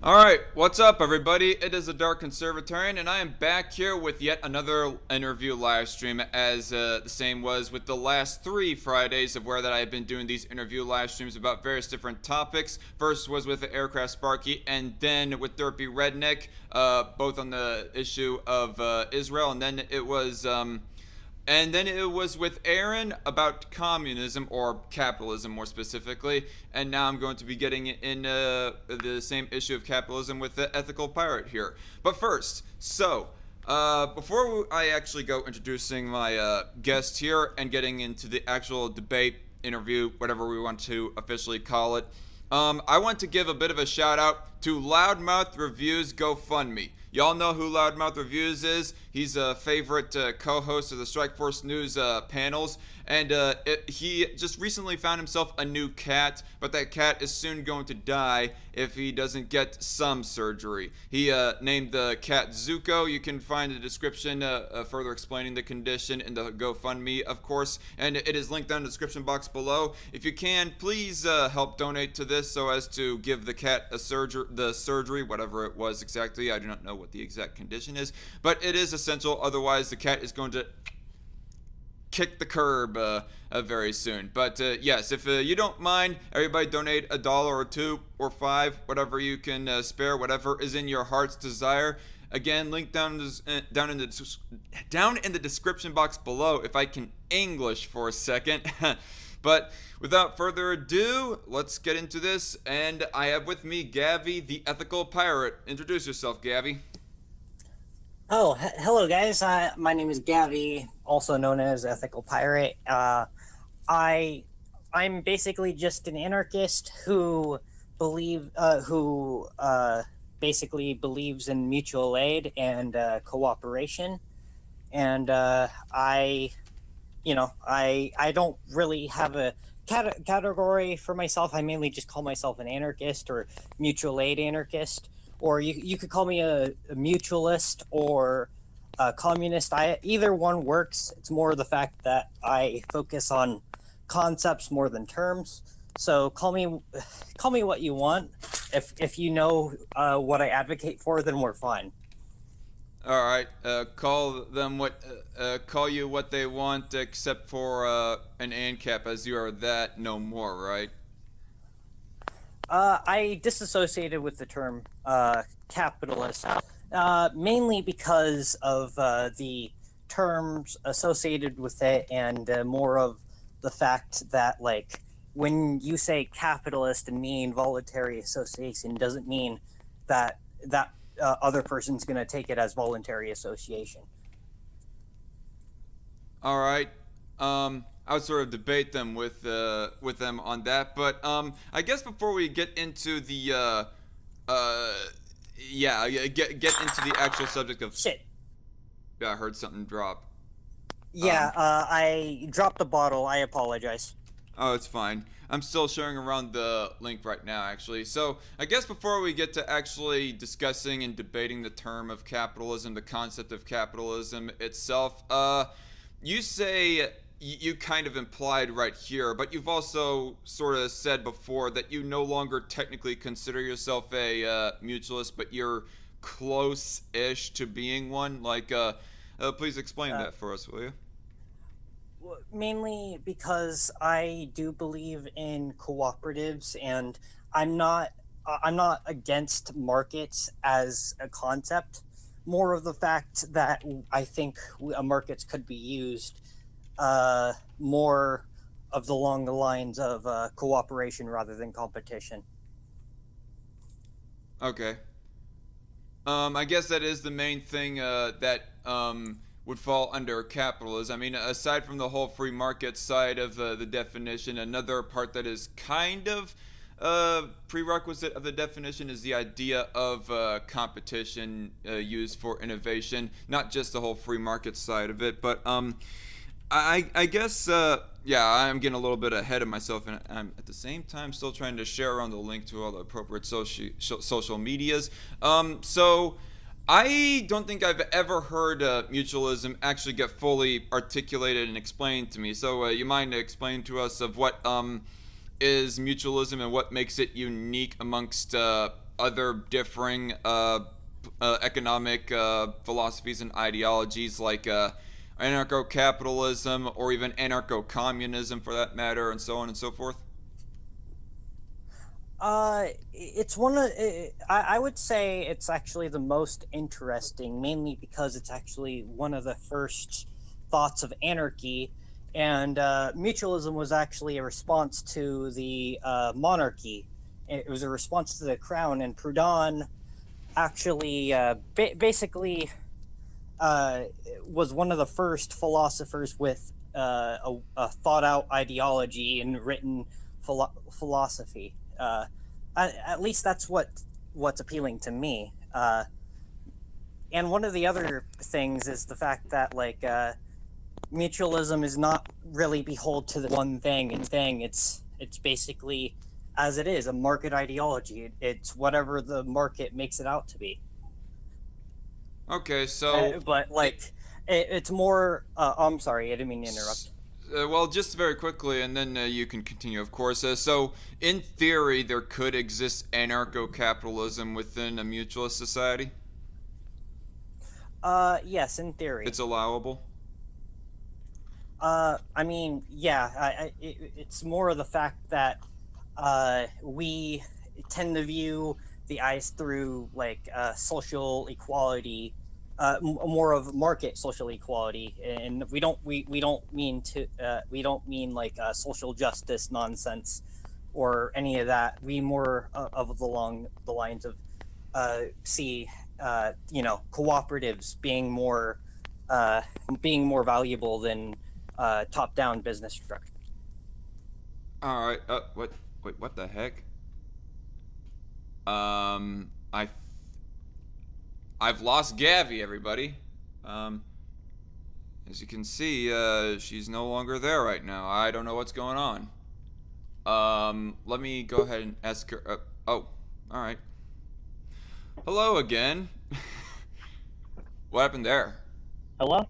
Alright, what's up everybody? It is the Dark Conservatarian and I am back here with yet another interview live stream as the same was with the last 3 Fridays of where that I have been doing these interview live streams about various different topics. First was with the Aircraft Sparky and then with Derpy Redneck, both on the issue of Israel, and then it was with Aaron about communism, or capitalism more specifically, and now I'm going to be getting in the same issue of capitalism with the Ethical Pirate here. But first, before I actually go introducing my guest here and getting into the actual debate, interview, whatever we want to officially call it, I want to give a bit of a shout out to Loudmouth Reviews GoFundMe. Y'all know who Loudmouth Reviews is. He's a favorite co-host of the Strikeforce News panels, and he just recently found himself a new cat, but that cat is soon going to die if he doesn't get some surgery. He named the cat Zuko. You can find the description further explaining the condition in the GoFundMe, of course, and it is linked down in the description box below. If you can, please help donate to this so as to give the cat the surgery, whatever it was exactly. I do not know what the exact condition is, but it is essential. Otherwise, the cat is going to kick the curb very soon. But yes, if you don't mind, everybody donate $1 or $2 or $5, whatever you can spare, whatever is in your heart's desire. Again, link down in the description box below. If I can English for a second. But without further ado, let's get into this. And I have with me Gavi the Ethical Pirate. Introduce yourself, Gavi. Oh, hello guys. My name is Gavi, also known as Ethical Pirate. I'm basically just an anarchist who basically believes in mutual aid and cooperation. And I don't really have a category for myself. I mainly just call myself an anarchist or mutual aid anarchist. Or you could call me a mutualist or a communist. Either one works. It's more the fact that I focus on concepts more than terms. So call me what you want. If you know what I advocate for, then we're fine. All right. Call you what they want, except for an ANCAP, as you are that no more, right? I disassociated with the term capitalist, mainly because of the terms associated with it, and more of the fact that, like, when you say capitalist and mean voluntary association, doesn't mean that other person's going to take it as voluntary association. All right. I would sort of debate them with them on that, but I guess before we get into the get into the actual subject of shit. Yeah, I heard something drop. Yeah, I dropped the bottle. I apologize. Oh, it's fine. I'm still sharing around the link right now, actually. So I guess before we get to actually discussing and debating the term of capitalism, the concept of capitalism itself, you say. You kind of implied right here, but you've also sort of said before that you no longer technically consider yourself a mutualist, but you're close-ish to being one. Like, please explain that for us, will you? Mainly because I do believe in cooperatives, and I'm not against markets as a concept. More of the fact that I think markets could be used more along the lines of cooperation rather than competition. Okay. I guess that is the main thing that would fall under capitalism. I mean, aside from the whole free market side of the definition, another part that is kind of prerequisite of the definition is the idea of competition used for innovation, not just the whole free market side of it, but I guess, I'm getting a little bit ahead of myself, and I'm at the same time still trying to share around the link to all the appropriate social medias. So I don't think I've ever heard mutualism actually get fully articulated and explained to me. So you mind explaining to us of what is mutualism and what makes it unique amongst other differing economic philosophies and ideologies like anarcho-capitalism or even anarcho-communism for that matter, and so on and so forth? It's one of I would say it's actually the most interesting, mainly because it's actually one of the first thoughts of anarchy, and mutualism was actually a response to the monarchy. It was a response to the crown, and Proudhon actually basically was one of the first philosophers with a thought out ideology and written philosophy. At least that's what's appealing to me. And one of the other things is the fact that mutualism is not really behold to the one thing. It's basically as it is a market ideology. It's whatever the market makes it out to be. Okay, so But it's more. I'm sorry, I didn't mean to interrupt. well, just very quickly, and then you can continue, of course. So, in theory, there could exist anarcho-capitalism within a mutualist society. Yes, in theory. It's allowable. I mean, yeah, it's more of the fact that we tend to view the eyes through social equality, more of market social equality, and we don't mean social justice nonsense or any of that. We more of along the lines of see cooperatives being more valuable than top-down business structure. All right. What? Wait. What the heck? I I've lost Gavi, everybody. As you can see, she's no longer there right now. I don't know what's going on. Let me go ahead and ask her. Oh, all right. Hello again. What happened there? Hello?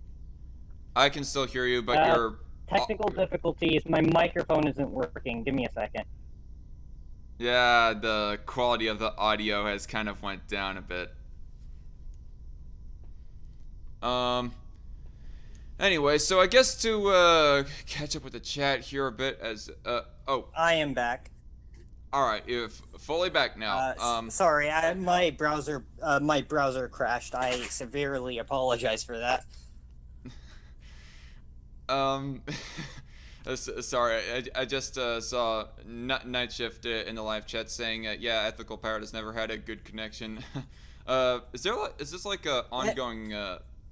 I can still hear you, but you're... Technical difficulties. My microphone isn't working. Give me a second. Yeah, the quality of the audio has kind of went down a bit. Anyway, so I guess to catch up with the chat here a bit as oh, I am back. all right, you're fully back now. Sorry, my browser crashed. I severely apologize for that. Sorry, I just saw Night Shift in the live chat saying, yeah, Ethical Pirate has never had a good connection. Is this like a ongoing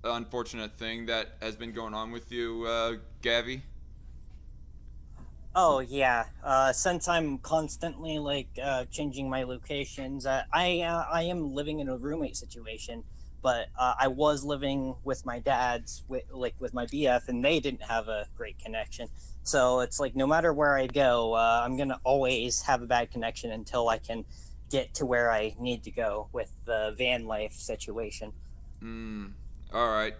unfortunate thing that has been going on with you, Gavi? Oh yeah. Since I'm constantly changing my locations, I am living in a roommate situation, but I was living with my dad's with my BF, and they didn't have a great connection. So it's like no matter where I go, I'm gonna always have a bad connection until I can get to where I need to go with the van life situation. All right.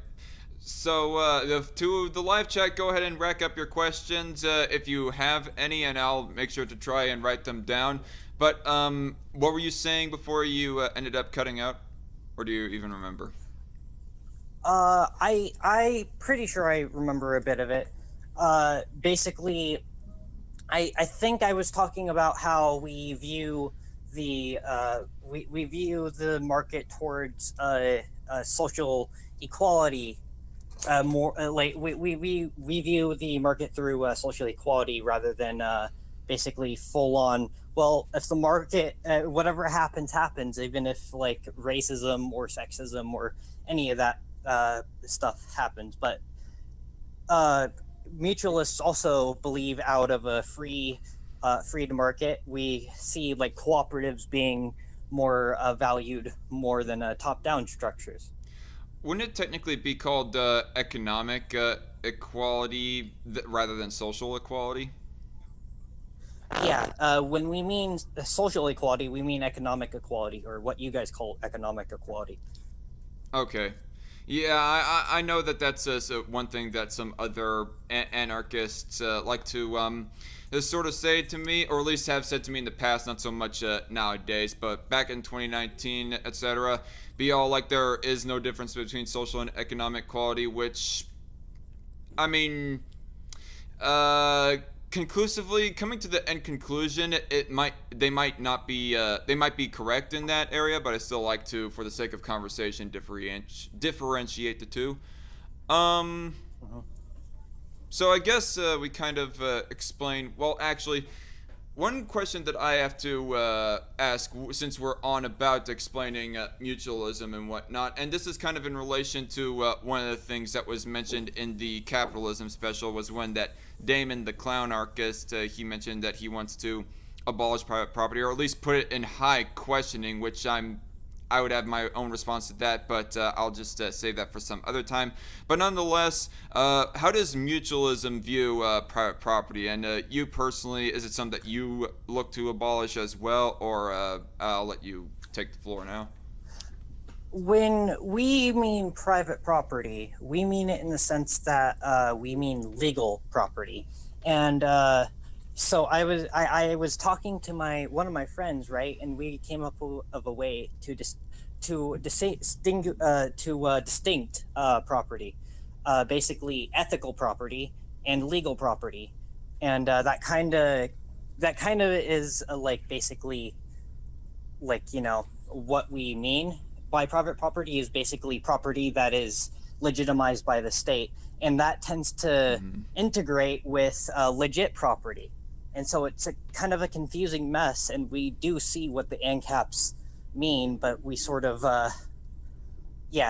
So, to the live chat, go ahead and rack up your questions if you have any, and I'll make sure to try and write them down. But, what were you saying before you ended up cutting out? Or do you even remember? I pretty sure I remember a bit of it. Basically, I think I was talking about how we view we view the market towards social equality more we view the market through social equality rather than basically full on, well, if the market whatever happens, even if racism or sexism or any of that stuff happens. But mutualists also believe out of a free market. We see cooperatives being more valued more than top-down structures. Wouldn't it technically be called economic equality rather than social equality? Yeah, when we mean social equality, we mean economic equality, or what you guys call economic equality. Okay. Yeah, I know that that's so one thing that some other anarchists like to sort of say to me, or at least have said to me in the past, not so much nowadays, but back in 2019, etc. Be all like there is no difference between social and economic quality, which, I mean, uh, conclusively coming to the end conclusion, it might they might not be they might be correct in that area, but I still like to, for the sake of conversation, differentiate the two. Um, Mhm. so I guess we kind of explain. Well, actually, one question that I have to ask, since we're on about explaining mutualism and whatnot, and this is kind of in relation to one of the things that was mentioned in the Capitalism special, was when that Damon, the clown artist, he mentioned that he wants to abolish private property, or at least put it in high questioning, which I would have my own response to that, but I'll just save that for some other time. But nonetheless, how does mutualism view private property? And you personally, is it something that you look to abolish as well, or I'll let you take the floor now? When we mean private property, we mean it in the sense that we mean legal property. And so I was talking to my one of my friends, right, and we came up of a way to distinct property, basically ethical property and legal property, and that kind of is like basically like what we mean by private property is basically property that is legitimized by the state, and that tends to Mm-hmm. integrate with legit property, and so it's a kind of a confusing mess. And we do see what the ANCAPs mean, but we sort of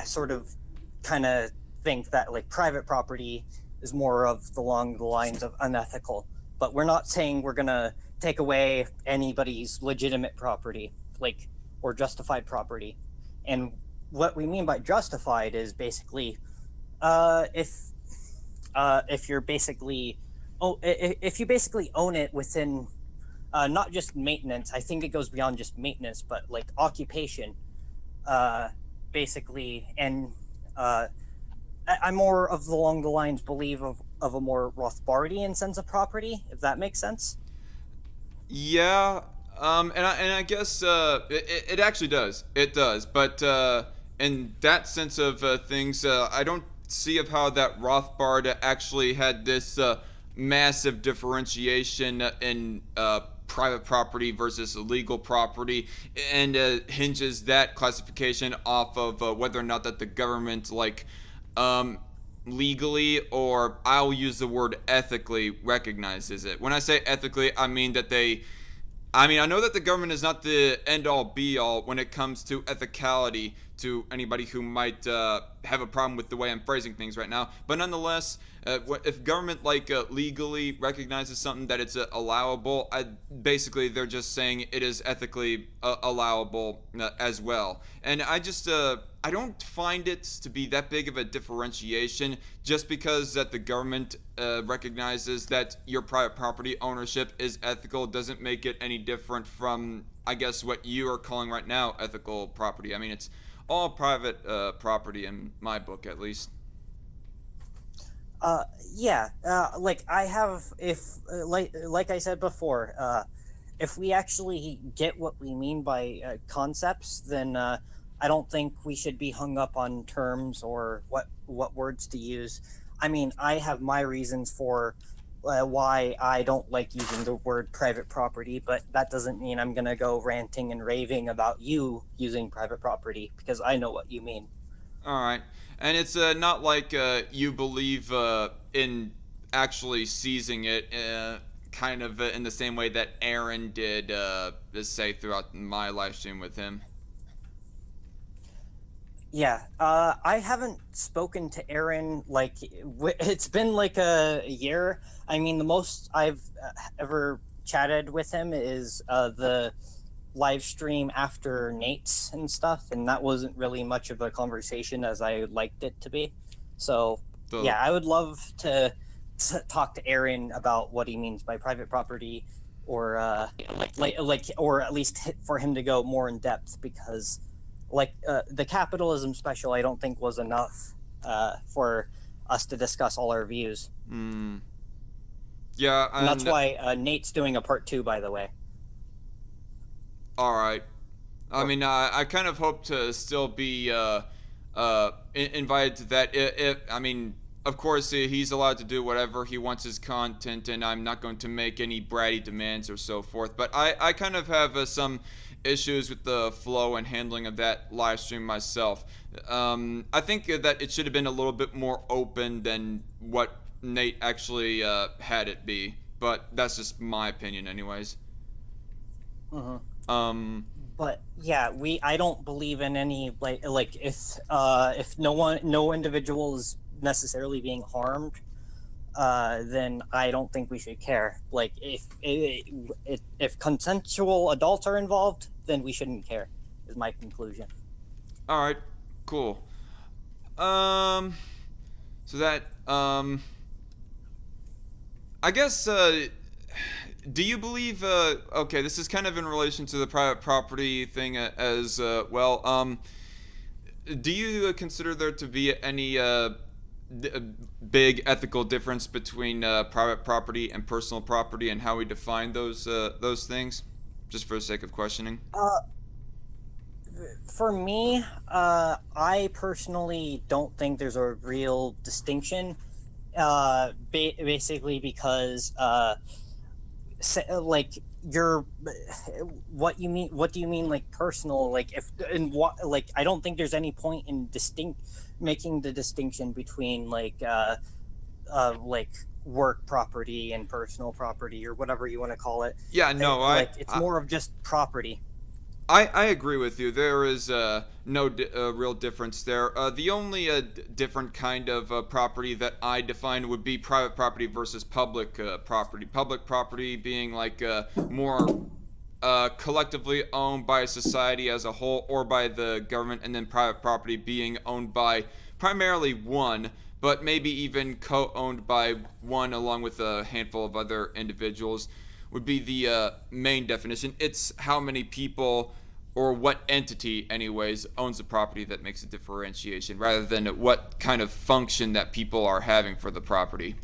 sort of kind of think that like private property is more of along the lines of unethical, but we're not saying we're gonna take away anybody's legitimate property, like, or justified property. And what we mean by justified is basically uh, if if you're basically if you basically own it within not just maintenance. I think it goes beyond just maintenance, but like occupation, uh, basically. And uh, I'm more of along the lines believe of a more Rothbardian sense of property, if that makes sense. Yeah, and I guess it actually does. It does, but in that sense of things, I don't see of how that Rothbard actually had this massive differentiation in private property versus legal property, and hinges that classification off of whether or not that the government um, legally, or I'll use the word ethically, recognizes it. When I say ethically, I mean that I know that the government is not the end all be all when it comes to ethicality, to anybody who might have a problem with the way I'm phrasing things right now. But nonetheless, if government legally recognizes something that it's allowable, basically they're just saying it is ethically allowable as well. And I don't find it to be that big of a differentiation. Just because that the government recognizes that your private property ownership is ethical doesn't make it any different from, I guess, what you are calling right now ethical property. I mean, it's all private property in my book, at least. Uh, yeah, like I have, if like I said before, if we actually get what we mean by concepts, then I don't think we should be hung up on terms or what words to use. I mean, I have my reasons for why I don't like using the word private property, but that doesn't mean I'm gonna go ranting and raving about you using private property because I know what you mean. All right, and it's not like you believe in actually seizing it, kind of in the same way that Aaron did, say throughout my live stream with him. Yeah, I haven't spoken to Aaron like it's been like a year. I mean, the most I've ever chatted with him is the live stream after Nate's and stuff, and that wasn't really much of a conversation as I liked it to be. So, The yeah, I would love to talk to Aaron about what he means by private property, or or at least for him to go more in depth because like the capitalism special, I don't think was enough for us to discuss all our views. Yeah, And that's why Nate's doing a part 2, by the way. all right. I mean, I kind of hope to still be invited to that. I mean, of course, he's allowed to do whatever he wants his content, and I'm not going to make any bratty demands or so forth. But I kind of have some issues with the flow and handling of that live stream myself. I think that it should have been a little bit more open than what Nate actually had it be. But that's just my opinion, anyways. But yeah, I don't believe in any like if no individual is necessarily being harmed, then I don't think we should care. Like if consensual adults are involved, then we shouldn't care. Is my conclusion. All right, cool. So that I guess do you believe okay, this is kind of in relation to the private property thing as well. Do you consider there to be any big ethical difference between private property and personal property and how we define those things, just for the sake of questioning? For me, I personally don't think there's a real distinction. Basically because like what do you mean like personal, like if and what, like I don't think there's any point in making the distinction between like work property and personal property or whatever you want to call it. Yeah, no, it's more of just property. I agree with you. There is no real difference there. The only different kind of property that I define would be private property versus public property. Public property being like more collectively owned by society as a whole or by the government, and then private property being owned by primarily one, but maybe even co-owned by one along with a handful of other individuals, would be the main definition. It's how many people or what entity anyways owns the property that makes a differentiation, rather than what kind of function that people are having for the property.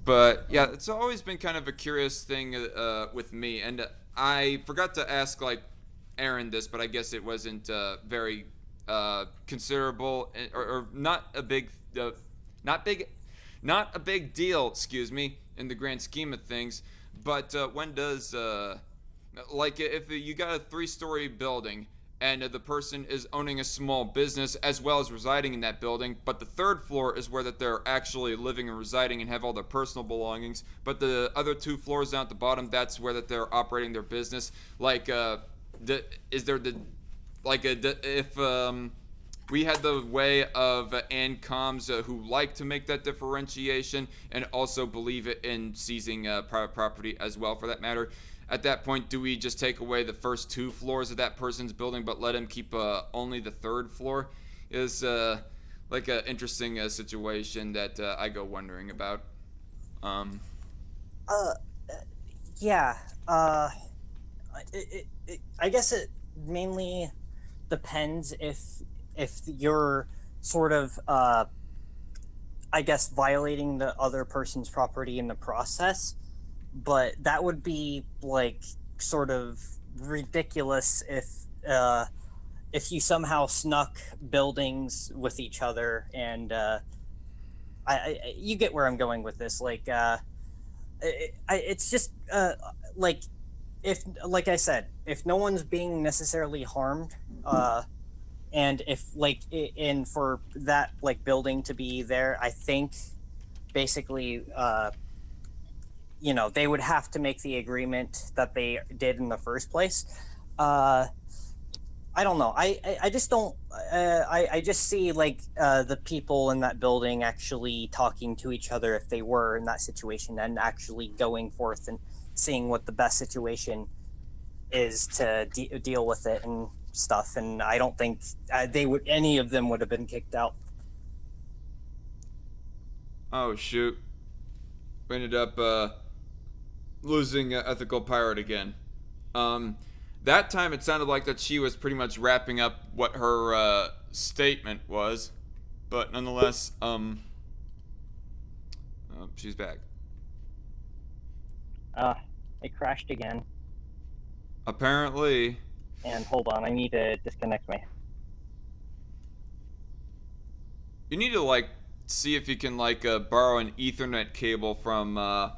But yeah, it's always been kind of a curious thing with me, and I forgot to ask like Aaron this, but I guess it wasn't very considerable or not a big deal, excuse me, in the grand scheme of things. But when does like if you got a 3-story building and the person is owning a small business as well as residing in that building, but the 3rd floor is where that they're actually living and residing and have all their personal belongings, but the other 2 floors down at the bottom, that's where that they're operating their business. Like is there the like if we had the way of ANCOMs who like to make that differentiation and also believe it in seizing private property as well, for that matter. At that point, do we just take away the first 2 floors of that person's building but let him keep only the 3rd floor? Is like an interesting situation that I go wondering about. Yeah. I guess it mainly depends if you're sort of I guess violating the other person's property in the process, but that would be like sort of ridiculous if you somehow snuck buildings with each other, and you get where I'm going with this. Like it's just like if, like I said, if no one's being necessarily harmed, and if like and for that like building to be there, I think basically they would have to make the agreement that they did in the first place. I don't know. I just don't. I just see like the people in that building actually talking to each other if they were in that situation, and actually going forth and seeing what the best situation is to deal with it and stuff. And I don't think any of them would have been kicked out. Oh shoot! We ended up losing Ethical Pirate again. That time it sounded like that she was pretty much wrapping up what her statement was, but nonetheless, she's back. It crashed again. Apparently. And hold on, I need to disconnect my. You need to like see if you can like borrow an Ethernet cable from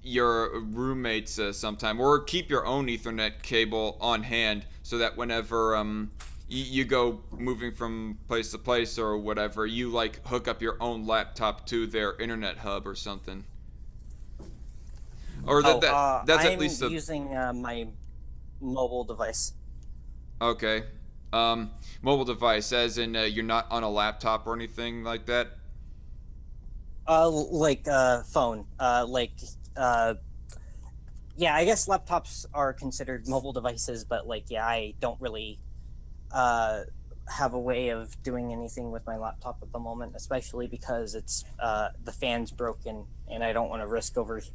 your roommates sometime, or keep your own Ethernet cable on hand so that whenever you go moving from place to place or whatever, you like hook up your own laptop to their internet hub or something. Or that's at least I'm using my mobile device. Okay. Mobile device, as in you're not on a laptop or anything like that? Phone. Yeah, I guess laptops are considered mobile devices, but like, yeah, I don't really have a way of doing anything with my laptop at the moment, especially because it's the fan's broken and I don't want to risk it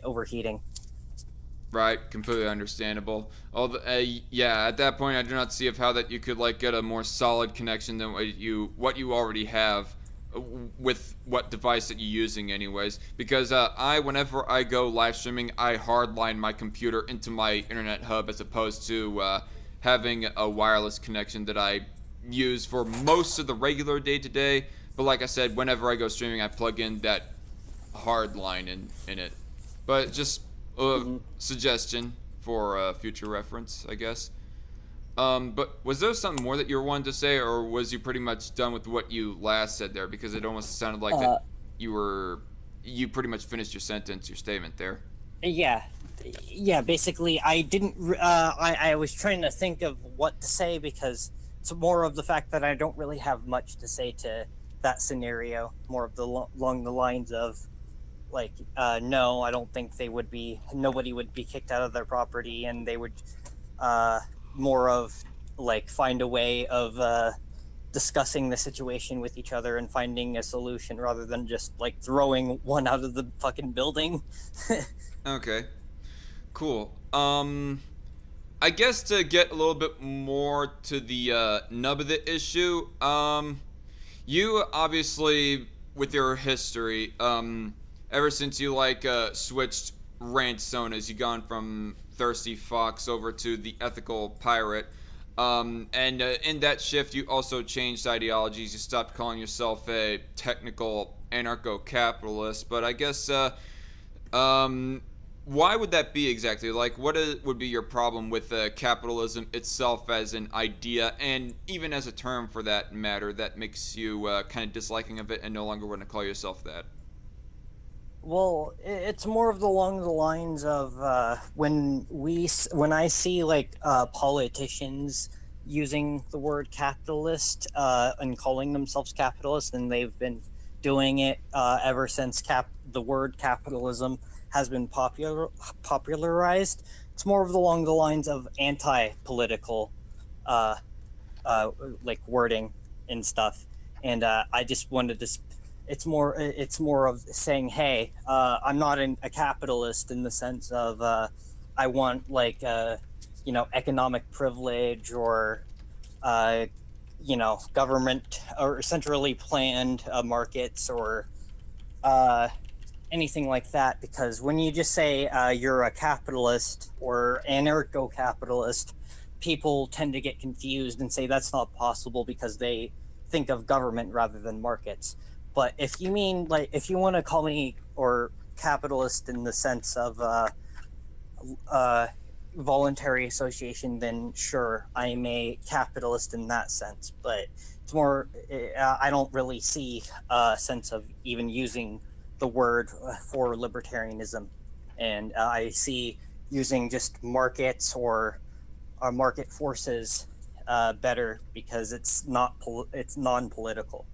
overheating. Right, completely understandable. Yeah, at that point, I do not see of how that you could like get a more solid connection than what you already have with what device that you're using, anyways. Because whenever I go live streaming, I hardline my computer into my internet hub as opposed to having a wireless connection that I use for most of the regular day-to-day. But like I said, whenever I go streaming, I plug in that hard line in it. But just suggestion for future reference, I guess. But was there something more that you were wanting to say, or was you pretty much done with what you last said there? Because it almost sounded like that you pretty much finished your sentence, your statement there. Yeah, basically I didn't I was trying to think of what to say, because it's more of the fact that I don't really have much to say to that scenario, more of along the lines of like, no, I don't think nobody would be kicked out of their property, and they would more of like find a way of discussing the situation with each other and finding a solution, rather than just like throwing one out of the fucking building. Okay, cool. I guess to get a little bit more to the nub of the issue, you obviously, with your history, ever since you like switched rant zonas, you've gone from Thirsty Fox over to the Ethical Pirate, and in that shift you also changed ideologies. You stopped calling yourself a technical anarcho-capitalist, but I guess why would that be exactly? Like, would be your problem with capitalism itself as an idea, and even as a term for that matter, that makes you kind of disliking of it and no longer want to call yourself that? Well, it's more of along the lines of when I see like politicians using the word capitalist and calling themselves capitalist, and they've been doing it ever since the word capitalism has been popularized. It's more of along the lines of anti-political like wording and stuff, and I just wanted to. It's more of saying, hey, I'm not a capitalist in the sense of I want like economic privilege or government or centrally planned markets or anything like that. Because when you just say you're a capitalist or anarcho-capitalist, people tend to get confused and say that's not possible because they think of government rather than markets. But if you mean, like, if you want to call me or capitalist in the sense of voluntary association, then sure, I'm a capitalist in that sense. But it's more, I don't really see a sense of even using the word for libertarianism. And I see using just markets or market forces better, because it's it's non-political.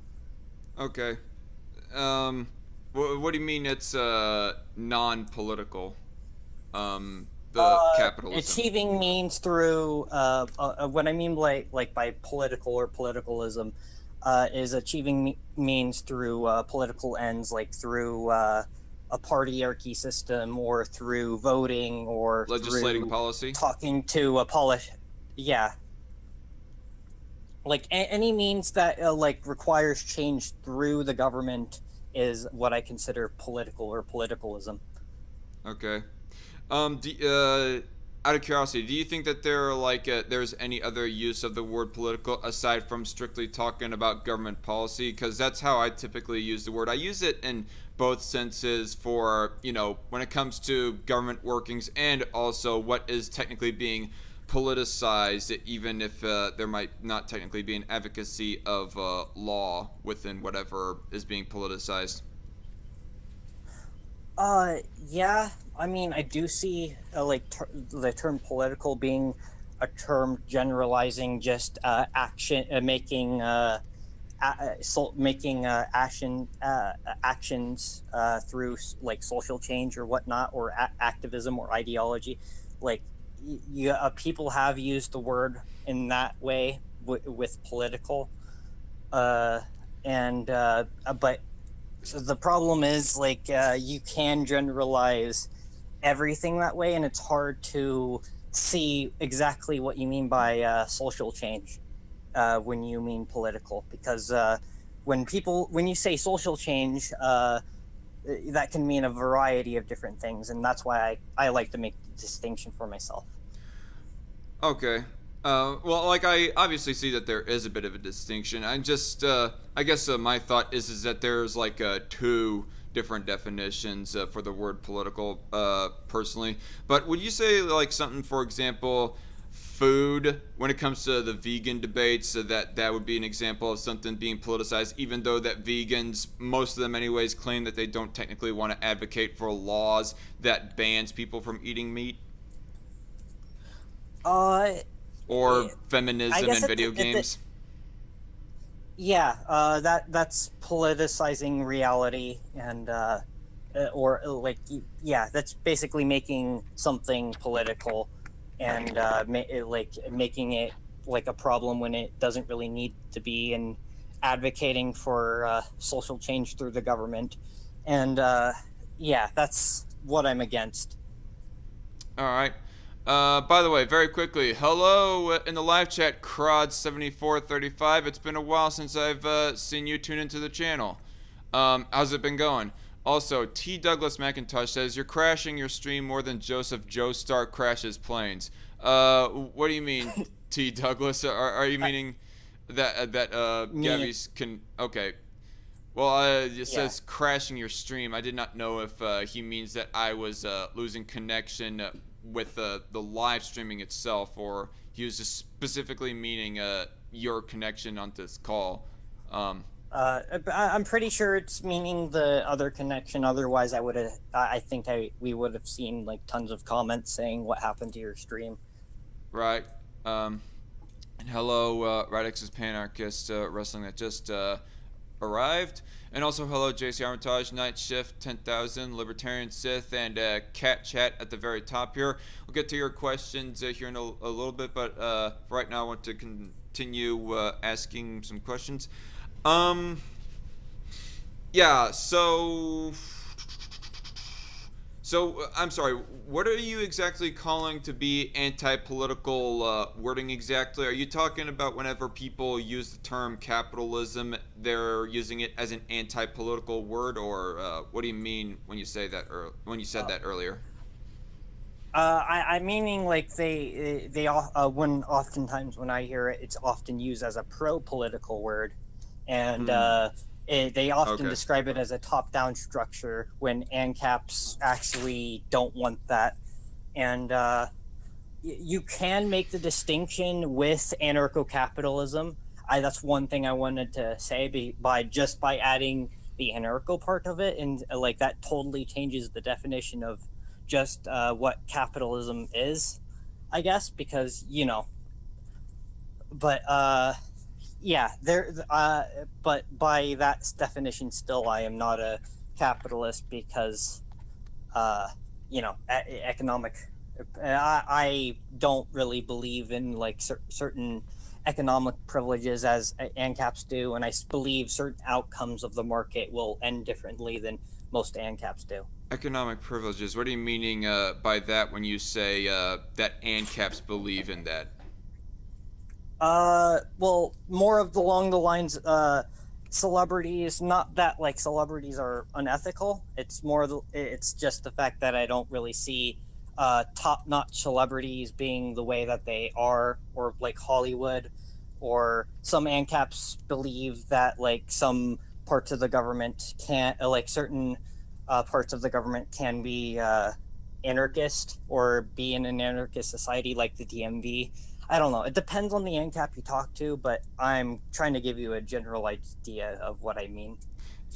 Okay. What do you mean it's non-political? Capitalism. Achieving means through what I mean like by political or politicalism is achieving means through political ends, like through a partyarchy system, or through voting, or Legislating through policy. talking to a yeah, like any means that like requires change through the government is what I consider political or politicalism. Okay. Out of curiosity, do you think that there's any other use of the word political aside from strictly talking about government policy? Because that's how I typically use the word. I use it in both senses for, when it comes to government workings and also what is technically being politicized, even if there might not technically be an advocacy of law within whatever is being politicized. Yeah. I mean, I do see the term political being a term generalizing just action, making actions through like social change or whatnot, or activism or ideology. Like, people have used the word in that way with political, uh, and but so the problem is, like, you can generalize everything that way, and it's hard to see exactly what you mean by social change when you mean political, because when you say social change, that can mean a variety of different things, and that's why I like to make the distinction for myself. Okay. Well, like I obviously see that there is a bit of a distinction. I guess my thought is that there's like two different definitions for the word political, personally. But would you say like something, for example, food, when it comes to the vegan debates, so that would be an example of something being politicized, even though that vegans, most of them anyways, claim that they don't technically want to advocate for laws that bans people from eating meat? Uh, Or I feminism guess in video games. yeah, that's politicizing reality, and or like, yeah, that's basically making something political, and like making it like a problem when it doesn't really need to be, and advocating for social change through the government, and yeah, that's what I'm against. All right. By the way, very quickly, hello in the live chat, Crod7435. It's been a while since I've seen you tune into the channel. How's it been going? Also, T. Douglas McIntosh says you're crashing your stream more than Joseph Joestar crashes planes. What do you mean, T. Douglas? Are you Uh, meaning that Me, Gavi's can? Okay. Well, it yeah. says crashing your stream. I did not know if he means that I was losing connection with the live streaming itself, or he was just specifically meaning your connection on this call. Um, I'm pretty sure it's meaning the other connection. Otherwise, I think we would have seen like tons of comments saying what happened to your stream. right. Um, and hello, Radix's Panarchist Wrestling that just arrived. And also, hello, JC Armitage, Night Shift 10,000, Libertarian Sith, and Cat Chat at the very top here. We'll get to your questions here in a little bit, but for right now, I want to continue asking some questions. Um, yeah, so, I'm sorry. What are you exactly calling to be anti-political wording exactly? Are you talking about whenever people use the term capitalism, they're using it as an anti-political word, or what do you mean when you say that, or when you said Uh, that earlier? I'm meaning like when oftentimes when I hear it, it's often used as a pro-political word, and Hmm. they often Okay. describe it as a top-down structure when ANCAPs actually don't want that, and you can make the distinction with anarcho-capitalism. That's one thing I wanted to say, by adding the anarcho part of it, and like that totally changes the definition of just what capitalism is, I guess, because but yeah, but by that definition, still, I am not a capitalist, because uh, economic. I don't really believe in like certain economic privileges as ANCAPs do, and I believe certain outcomes of the market will end differently than most ANCAPs do. Economic privileges. What are you meaning by that when you say that ANCAPs believe in that? Well, more of along the lines, celebrities, not that like celebrities are unethical. It's more, it's just the fact that I don't really see top-notch celebrities being the way that they are, or like Hollywood, or some ANCAPs believe that like some parts of the government can't, like certain parts of the government can be anarchist or be in an anarchist society like the DMV. I don't know. It depends on the ANCAP you talk to, but I'm trying to give you a general idea of what I mean.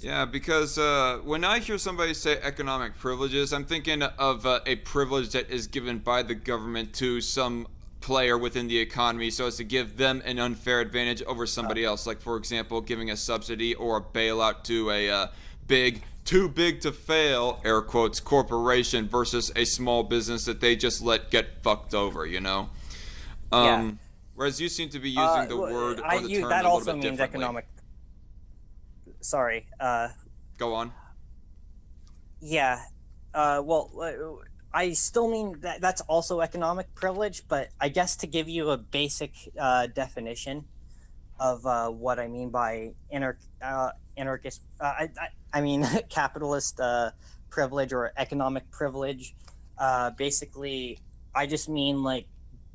Yeah, because when I hear somebody say economic privileges, I'm thinking of a privilege that is given by the government to some player within the economy so as to give them an unfair advantage over somebody else. Like, for example, giving a subsidy or a bailout to a too big to fail, air quotes, corporation versus a small business that they just let get fucked over, you know? Yeah. Whereas you seem to be using the word or the term that a little also bit means differently. economic. Sorry. Go on. Yeah. I still mean that that's also economic privilege, but I guess to give you a basic definition of what I mean by anarchist, I mean capitalist privilege or economic privilege. Basically, I just mean like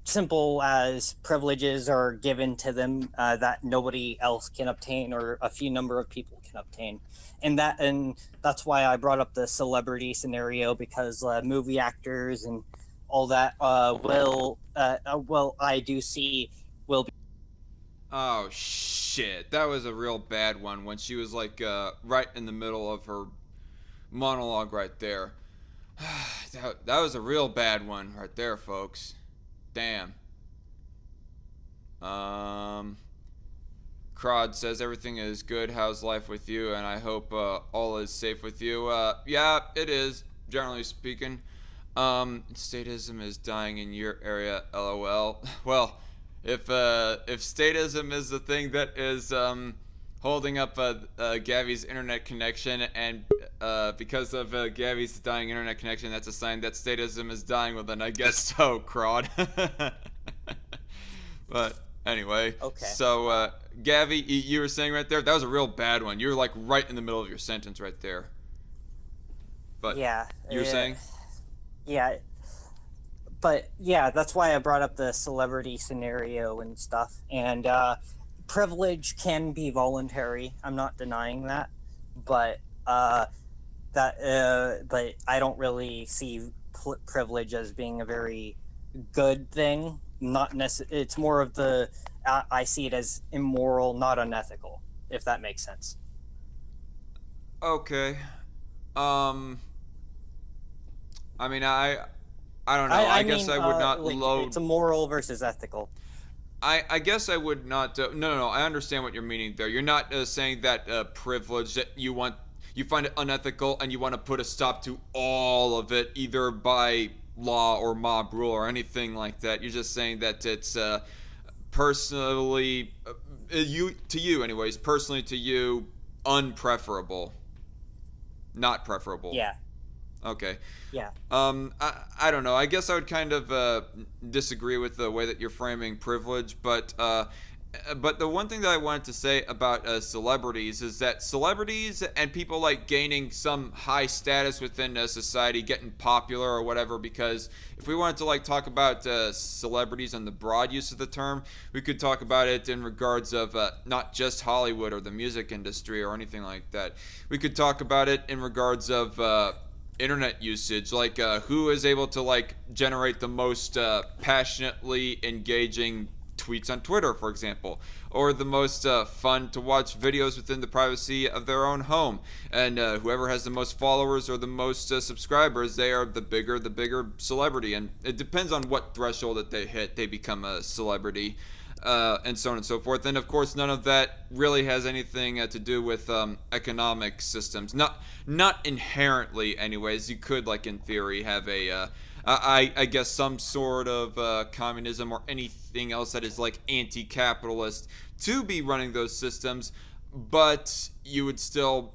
simple as privileges are given to them that nobody else can obtain or a few number of people can obtain, and that's why I brought up the celebrity scenario, because movie actors and all that I do see will be. Oh shit, that was a real bad one when she was like right in the middle of her monologue right there. That was a real bad one right there, folks. Damn. Um, Crod says everything is good. How's life with you? And I hope all is safe with you. Yeah, it is, generally speaking. Statism is dying in your area. LOL. Well, if statism is the thing that is holding up Gavi's internet connection, and because of Gavi's dying internet connection, that's a sign that statism is dying. Well, then I guess so, Crod. But anyway, Okay. so Gavi, you were saying right there, that was a real bad one. You were like right in the middle of your sentence right there. But Yeah. you were saying? Yeah. But yeah, that's why I brought up the celebrity scenario and stuff. And privilege can be voluntary. I'm not denying that, but but I don't really see privilege as being a very good thing. Not It's more of the I see it as immoral, not unethical. If that makes sense. Okay. Um. I mean, I don't know. I guess mean, I would not like, load. it's a moral versus ethical. I guess I would not. No. I understand what you're meaning there. You're not saying that privilege that you find it unethical and you want to put a stop to all of it, either by law or mob rule or anything like that. You're just saying that it's personally, personally to you, unpreferable, not preferable. Yeah. Okay. Yeah. I don't know. I guess I would kind of disagree with the way that you're framing privilege, but the one thing that I wanted to say about celebrities is that celebrities and people like gaining some high status within society, getting popular or whatever, because if we wanted to like talk about celebrities and the broad use of the term, we could talk about it in regards of not just Hollywood or the music industry or anything like that. We could talk about it in regards of internet usage, like who is able to like generate the most passionately engaging tweets on Twitter, for example, or the most fun to watch videos within the privacy of their own home, and whoever has the most followers or the most subscribers, they are the bigger celebrity, and it depends on what threshold that they hit, they become a celebrity, and so on and so forth. And of course, none of that really has anything to do with economic systems. Not inherently, anyways. You could, like in theory, have a I guess some sort of communism or anything else that is like anti-capitalist to be running those systems, but you would still,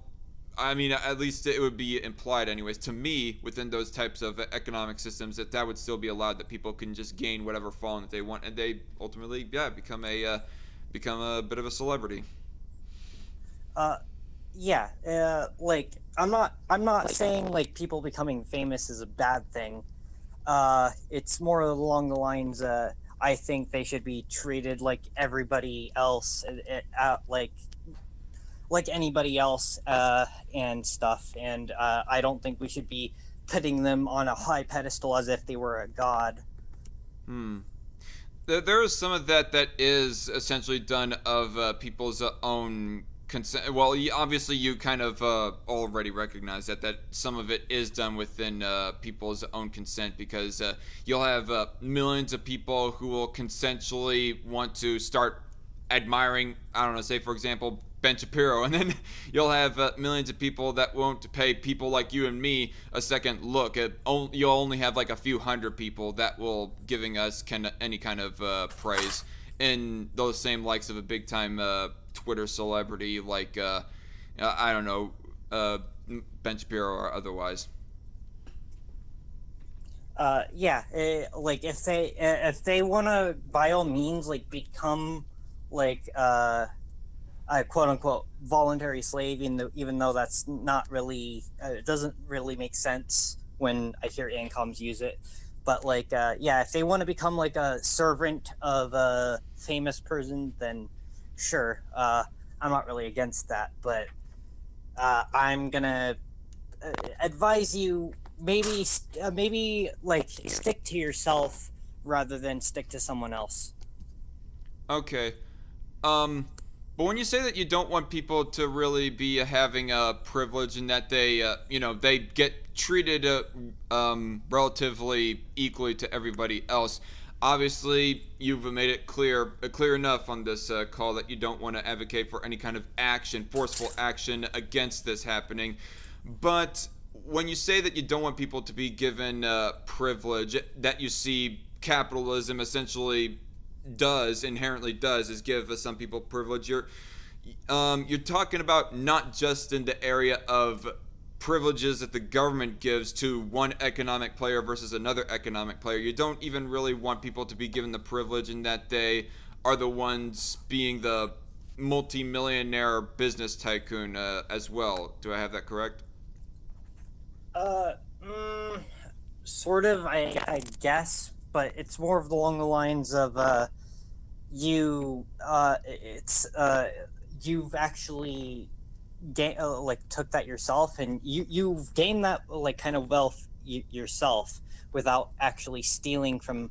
I mean, at least it would be implied, anyways, to me, within those types of economic systems, that would still be allowed. That people can just gain whatever following that they want, and they ultimately, yeah, become a bit of a celebrity. Yeah, like I'm not saying like people becoming famous is a bad thing. It's more along the lines. I think they should be treated like everybody else, like anybody else, and stuff. And I don't think we should be putting them on a high pedestal as if they were a god. Hmm. There is some of that is essentially done of people's own consent. Well, obviously you kind of already recognize that some of it is done within people's own consent, because you'll have millions of people who will consensually want to start admiring, I don't know, say for example Ben Shapiro, and then you'll have millions of people that won't pay people like you and me a second look. You'll only have like a few hundred people that will giving us any kind of praise, in those same likes of a big time Twitter celebrity like I don't know, Ben Shapiro or otherwise. Yeah, like if they want to by all means like become like a quote unquote voluntary slave, even though that's not really it doesn't really make sense when I hear ANCOMs use it. But like yeah, if they want to become like a servant of a famous person, then sure, I'm not really against that. But I'm gonna advise you maybe like stick to yourself rather than stick to someone else. Okay. But when you say that you don't want people to really be having a privilege, and that they, they get treated relatively equally to everybody else, obviously you've made it clear enough on this call that you don't want to advocate for any kind of action, forceful action against this happening. But when you say that you don't want people to be given privilege, that you see capitalism essentially inherently does is give some people privilege. You're talking about not just in the area of privileges that the government gives to one economic player versus another economic player. You don't even really want people to be given the privilege in that they are the ones being the multi-millionaire business tycoon as well. Do I have that correct? Uh, mm, Sort of, I guess, but it's more of along the lines of you've actually like took that yourself, and you've gained that like kind of wealth yourself without actually stealing from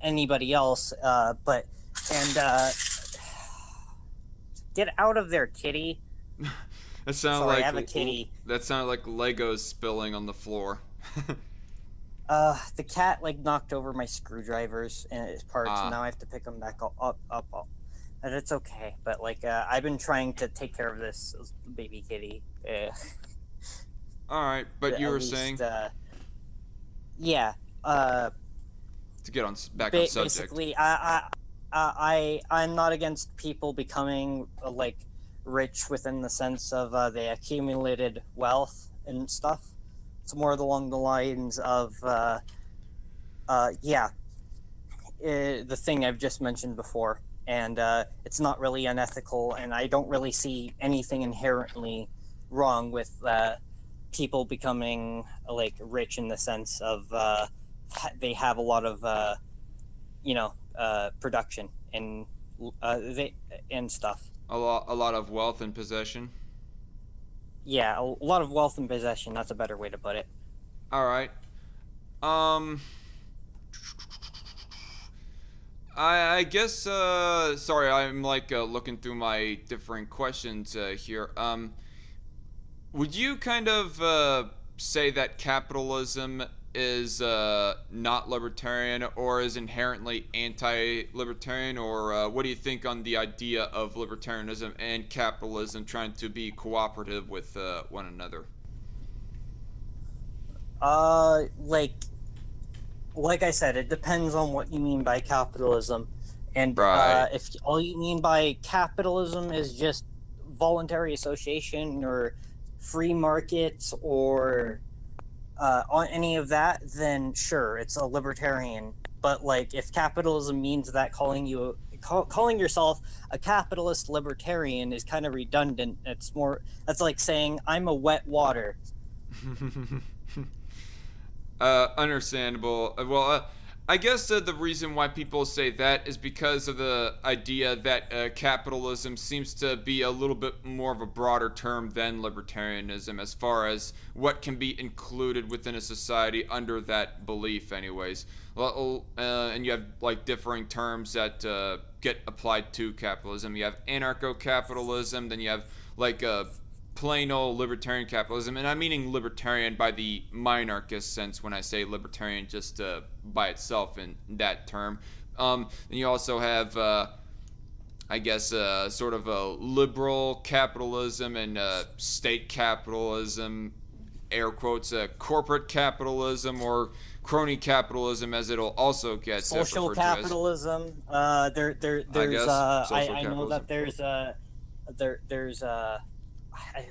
anybody else. But and Get out of there, kitty. That sounded Sorry, like I have a kitty. that sounded like Legos spilling on the floor. The cat like knocked over my screwdrivers and its parts, and now I have to pick them back up. And it's okay, but like I've been trying to take care of this baby kitty. All right, but you At were least, saying yeah. to get on back on subject. Basically, I'm not against people becoming like rich within the sense of they accumulated wealth and stuff. It's more along the lines of yeah, the thing I've just mentioned before, and it's not really unethical, and I don't really see anything inherently wrong with people becoming like rich in the sense of they have a lot of production and they and stuff. A lot of wealth and possession. Yeah, a lot of wealth and possession. That's a better way to put it. All right. I guess. Sorry, I'm like looking through my different questions here. Would you kind of say that capitalism is not libertarian, or is inherently anti-libertarian, or what do you think on the idea of libertarianism and capitalism trying to be cooperative with one another? Like I said, it depends on what you mean by capitalism, and Right. if all you mean by capitalism is just voluntary association or free markets or on any of that, then sure, it's a libertarian. But like, if capitalism means that calling yourself a capitalist libertarian is kind of redundant. That's like saying I'm a wet water. Understandable. I guess the reason why people say that is because of the idea that capitalism seems to be a little bit more of a broader term than libertarianism as far as what can be included within a society under that belief, anyways. And you have like differing terms that get applied to capitalism. You have anarcho-capitalism, then you have like plain old libertarian capitalism, and I'm meaning libertarian by the minarchist sense when I say libertarian just by itself in that term. And you also have, I guess, sort of a liberal capitalism and state capitalism, air quotes, corporate capitalism or crony capitalism, as it'll also get social capitalism. There's I know that there's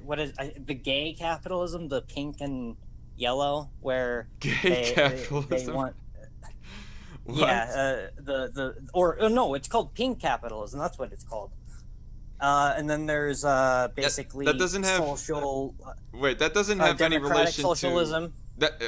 what is the gay capitalism, the pink and yellow, where capitalism. They want what? Yeah, no, it's called pink capitalism. That's what it's called. And then there's basically that doesn't have social. Wait, that doesn't have any relation socialism. That,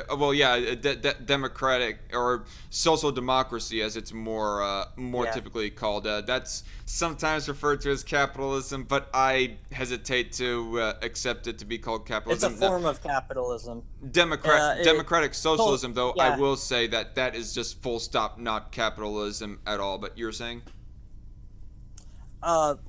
democratic or social democracy, as it's more typically called. That's sometimes referred to as capitalism, but I hesitate to accept it to be called capitalism. It's a form of capitalism. Democratic socialism, though, yeah. I will say that is just full stop, not capitalism at all. But you're saying? They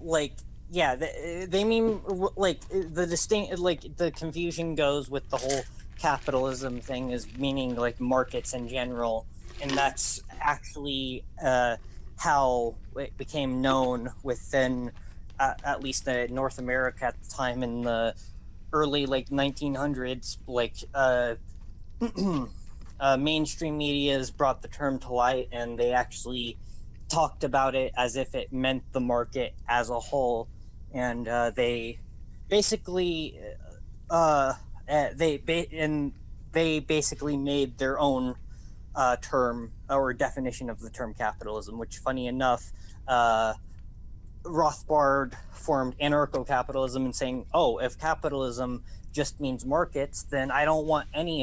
mean like the confusion goes with the whole capitalism thing is meaning like markets in general, and that's actually how it became known within at least North America at the time in the early 1900s. Mainstream media's brought the term to light, and they actually talked about it as if it meant the market as a whole, and they basically they basically made their own term or definition of the term capitalism, which, funny enough, Rothbard formed anarcho-capitalism and saying, oh, if capitalism just means markets, then I don't want any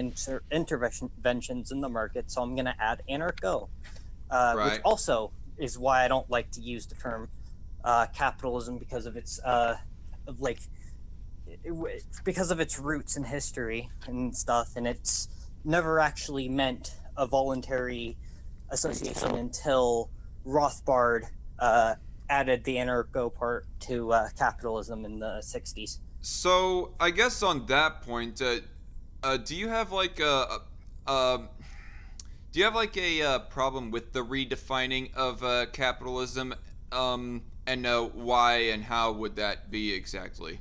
interventions in the market, so I'm going to add anarcho, which also is why I don't like to use the term capitalism because of its because of its roots in history and stuff, and it's never actually meant a voluntary association until Rothbard added the anarcho part to capitalism in the 60s. So I guess on that point, do you have like a problem with the redefining of capitalism, and why and how would that be exactly?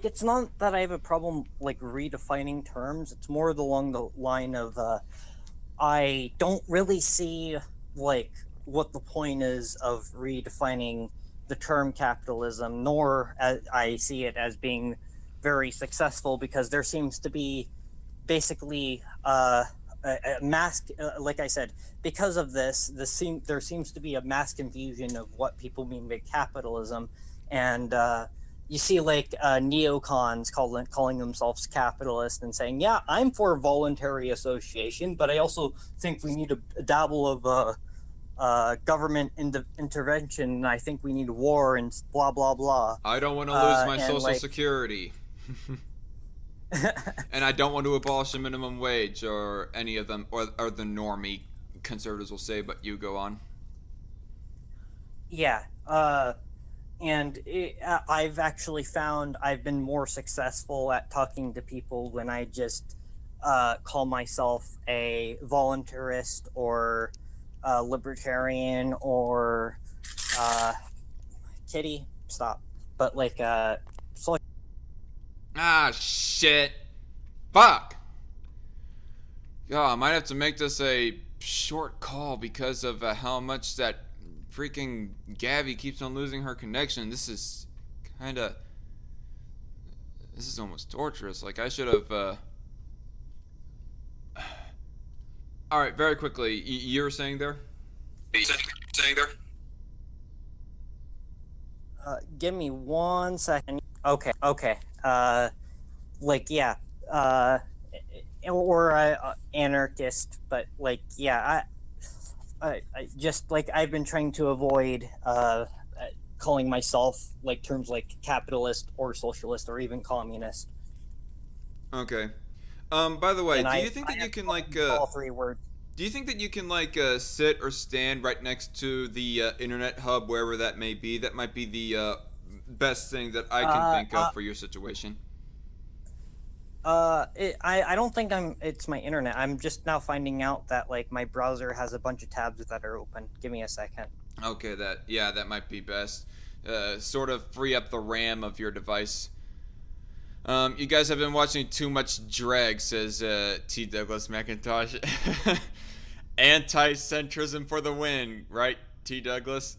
It's not that I have a problem redefining terms. It's more along the line of I don't really see what the point is of redefining the term capitalism, nor I see it as being very successful, because there seems to be basically a mass, like I said, because of this, there seems to be a mass confusion of what people mean by capitalism. And you see neocons calling themselves capitalist and saying, yeah, I'm for voluntary association, but I also think we need a dabble of government intervention, and I think we need war and blah, blah, blah. I don't want to lose my social security. And I don't want to abolish the minimum wage, or any of them, or the normie conservatives will say, but you go on. Yeah, and I've actually found I've been more successful at talking to people when I just call myself a voluntarist or libertarian or kitty. Stop. But shit. Fuck. Oh, I might have to make this a short call because of how much that freaking Gavi keeps on losing her connection. This is kinda. This is almost torturous. Like, I should have. All right, very quickly. You were saying there? Saying there? Give me 1 second. Okay. Like, yeah. Or anarchist, but like, yeah. I just like I've been trying to avoid calling myself like terms like capitalist or socialist or even communist. Okay. By the way, And do I you think that I you can have like all three words. do you think that you can like sit or stand right next to the internet hub wherever that may be? That might be the best thing that I can think of for your situation. I don't think it's my internet. I'm just now finding out that like my browser has a bunch of tabs that are open. Give me a second. Okay, that might be best. Sort of free up the RAM of your device. You guys have been watching too much drag, says T. Douglas McIntosh. Anti-centrism for the win, right, T. Douglas?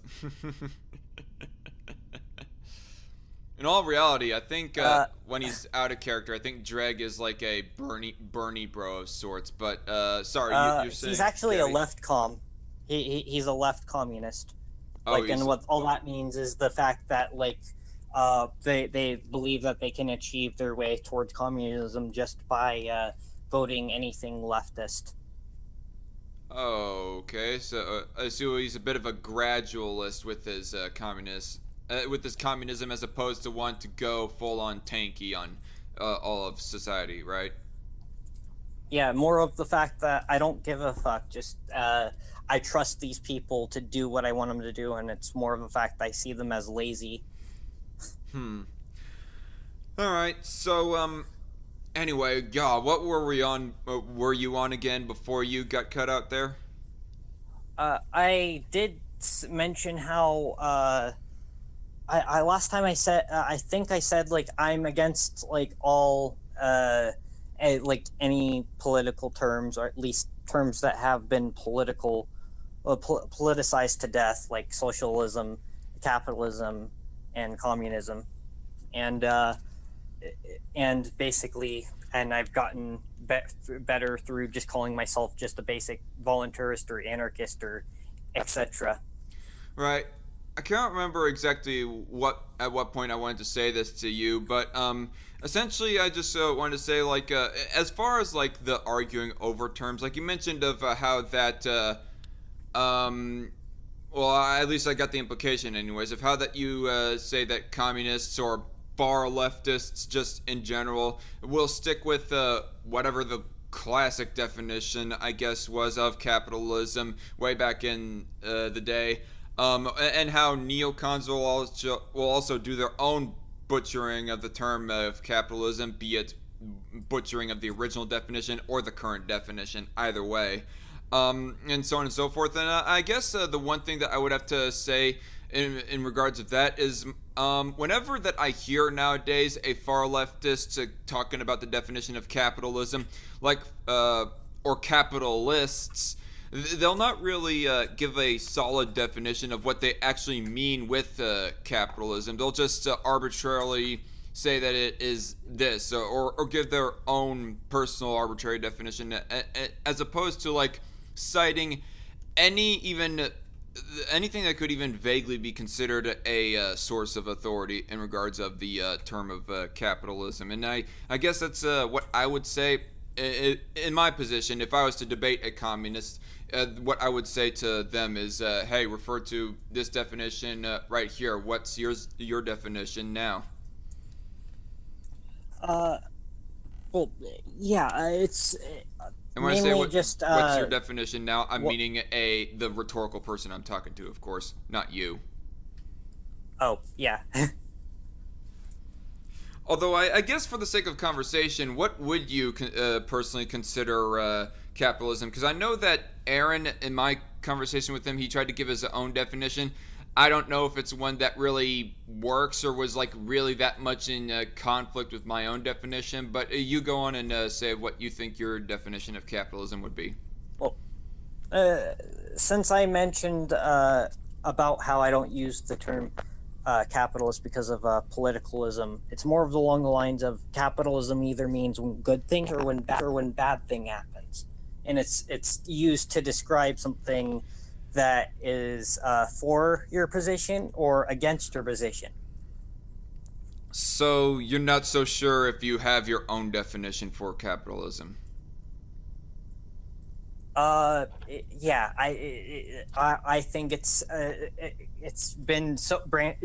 In all reality, I think when he's out of character, I think Dreg is like a Bernie bro of sorts. But sorry, you're saying he's actually Gary? a left com. He's a left communist. Oh, Like, and what all that means is the fact that like they believe that they can achieve their way towards communism just by voting anything leftist. Oh, okay. So he's a bit of a gradualist with his with his communism, as opposed to want to go full on tanky on all of society, right? Yeah, more of the fact that I don't give a fuck. Just I trust these people to do what I want them to do, and it's more of a fact I see them as lazy. All right. So anyway, yeah. What were we on? Were you on again before you got cut out there? I did mention how I last time I said I think I said like I'm against like all like any political terms, or at least terms that have been politicized to death, like socialism, capitalism, and communism, and basically, and I've gotten better through just calling myself just a basic voluntarist or anarchist or etc. Right. I can't remember exactly at what point I wanted to say this to you, but essentially I just wanted to say like as far as like the arguing over terms, like you mentioned of how that well, at least I got the implication anyways of how that you say that communists or far leftists just in general will stick with whatever the classic definition I guess was of capitalism way back in the day. And how neocons will also do their own butchering of the term of capitalism, be it butchering of the original definition or the current definition, either way, and so on and so forth. And I guess the one thing that I would have to say in regards of that is whenever that I hear nowadays a far leftist talking about the definition of capitalism, like or capitalists, they'll not really give a solid definition of what they actually mean with capitalism. They'll just arbitrarily say that it is this, or give their own personal arbitrary definition, as opposed to like citing anything that could even vaguely be considered a source of authority in regards of the term of capitalism. And I guess that's what I would say in my position if I was to debate a communist. What I would say to them is, hey, refer to this definition right here. What's your definition now? Well, yeah, it's And when I say mainly what's just your definition now, I'm meaning the rhetorical person I'm talking to, of course, not you. oh yeah. Although I guess for the sake of conversation, what would you personally consider capitalism? Because I know that Aaron, in my conversation with him, he tried to give his own definition. I don't know if it's one that really works or was like really that much in conflict with my own definition. But you go on and say what you think your definition of capitalism would be. Well, since I mentioned about how I don't use the term capitalist because of politicalism. It's more of along the lines of capitalism either means when good thing or when bad thing happens, and it's used to describe something that is for your position or against your position. So you're not so sure if you have your own definition for capitalism. Yeah, I think it's been so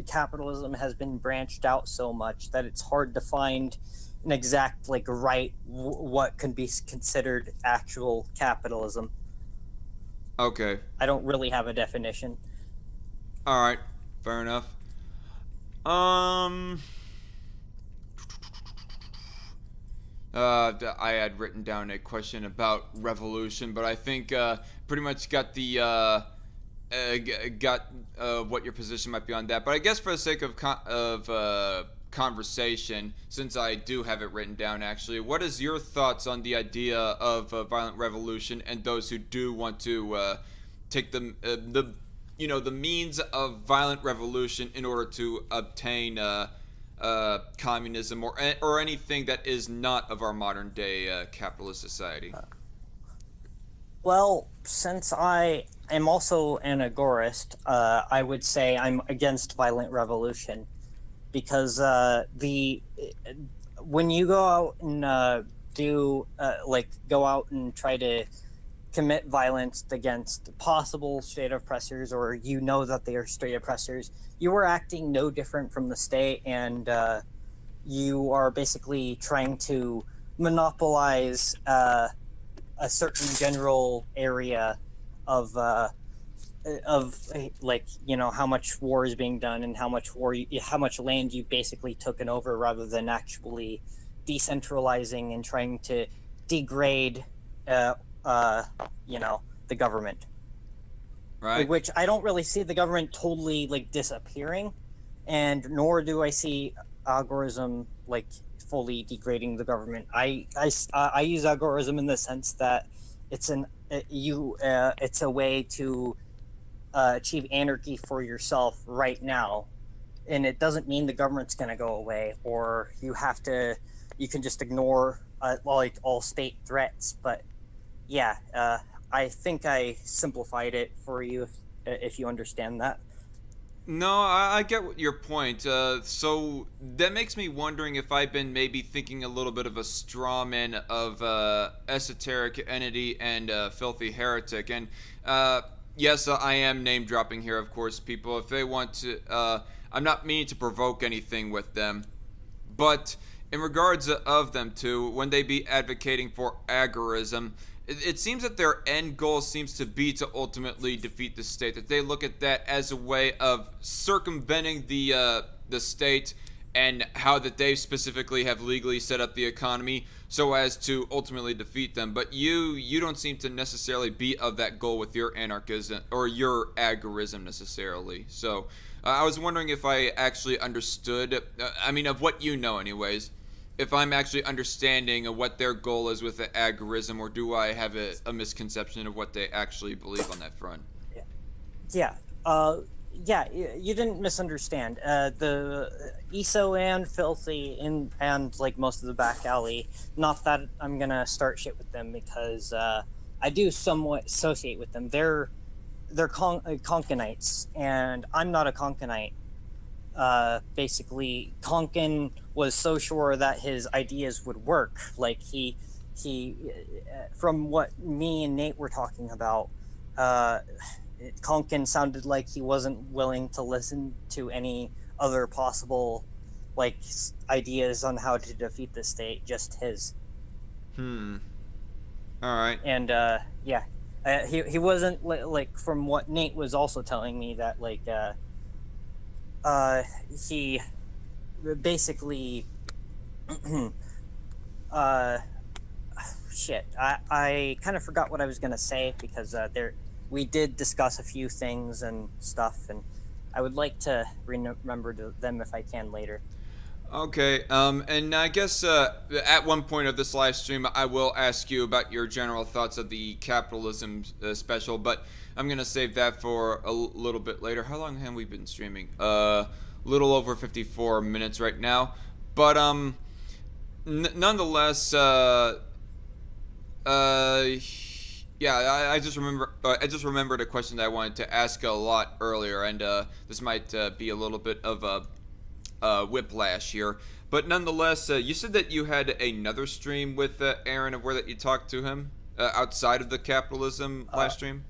capitalism has been branched out so much that it's hard to find an exact like what can be considered actual capitalism. Okay. I don't really have a definition. All right. Fair enough. Um. I had written down a question about revolution, but I think pretty much got the what your position might be on that. But I guess for the sake of conversation, since I do have it written down, actually, what is your thoughts on the idea of violent revolution and those who do want to take the means of violent revolution in order to obtain communism or anything that is not of our modern day capitalist society? Well, since I am also an agorist, I would say I'm against violent revolution because the when you go out and go out and try to commit violence against possible state oppressors, or you know that they are state oppressors, you are acting no different from the state, and you are basically trying to monopolize a certain general area of how much war is being done and how much land you basically taken over, rather than actually decentralizing and trying to degrade the government. Right. Which I don't really see the government totally disappearing, and nor do I see agorism fully degrading the government. I use agorism in the sense that it's it's a way to achieve anarchy for yourself right now, and it doesn't mean the government's going to go away, or you can just ignore all state threats. But yeah, I think I simplified it for you if you understand that. No, I get your point. So that makes me wondering if I've been maybe thinking a little bit of a straw man of esoteric entity and filthy heretic. And yes, I am name dropping here, of course, people. If they want to, I'm not meaning to provoke anything with them. But in regards of them two, when they be advocating for agorism, it seems that their end goal seems to be to ultimately defeat the state. That they look at that as a way of circumventing the state, and how that they specifically have legally set up the economy so as to ultimately defeat them. But you don't seem to necessarily be of that goal with your anarchism or your agorism necessarily. So I was wondering if I actually understood. Of what you know, anyways. If I'm actually understanding of what their goal is with the agorism, or do I have a misconception of what they actually believe on that front? Yeah. You didn't misunderstand. The ESO and Filthy and most of the back alley, not that I'm gonna start shit with them, because I do somewhat associate with them. They're Konkanites, and I'm not a Konkanite. Basically, Konkin was so sure that his ideas would work. He from what me and Nate were talking about, Konkin sounded like he wasn't willing to listen to any other possible ideas on how to defeat the state, just his. All right. And he wasn't from what Nate was also telling me, that he basically shit. I kind of forgot what I was gonna say, because we did discuss a few things and stuff, and I would like to remember them if I can later. Okay, and I guess at one point of this live stream, I will ask you about your general thoughts of the capitalism special, but I'm gonna save that for a little bit later. How long have we been streaming? little over 54 minutes right now. But nonetheless, yeah, I just remembered a question that I wanted to ask a lot earlier, and this might be a little bit of a whiplash here. But nonetheless, you said that you had another stream with Aaron, of where that you talked to him outside of the capitalism live stream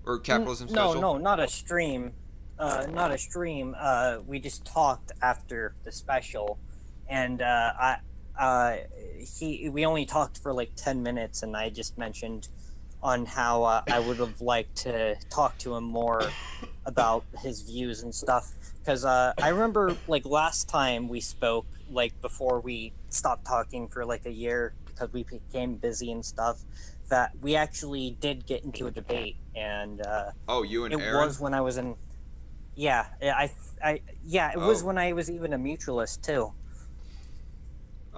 or capitalism no, special. no, not a stream. Not a stream. We just talked after the special, and we only talked for like 10 minutes, and I just mentioned on how I would have liked to talk to him more about his views and stuff. Because I remember like last time we spoke, like before we stopped talking for like a year because we became busy and stuff, that we actually did get into a debate, and oh, you and it Aaron? was when I was in. Yeah, it was when I was even a mutualist too.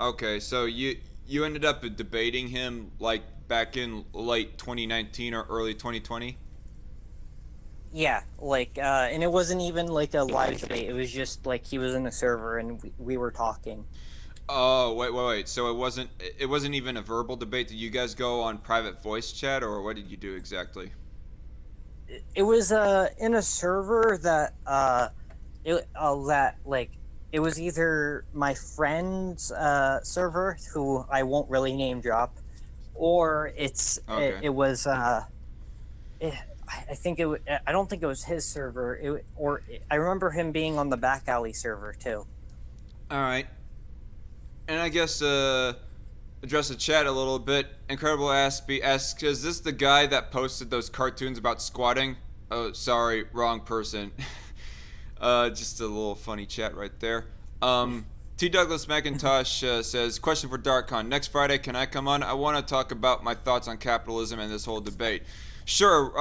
Okay, so you ended up debating him like back in late 2019 or early 2020? Yeah, like, and it wasn't even like a live debate. It was just like he was in a server and we were talking. Oh, wait. So it wasn't even a verbal debate. Did you guys go on private voice chat, or what did you do exactly? It was in a server that it was either my friend's server, who I won't really name drop, or Okay. it was I think I don't think it was his server. I remember him being on the back alley server too. All right. And I guess address the chat a little bit. Incredible Aspie asks, is this the guy that posted those cartoons about squatting? Oh, sorry, wrong person. Just a little funny chat right there. T. Douglas McIntosh says, question for DarkCon. Next Friday, can I come on? I want to talk about my thoughts on capitalism and this whole debate. Sure.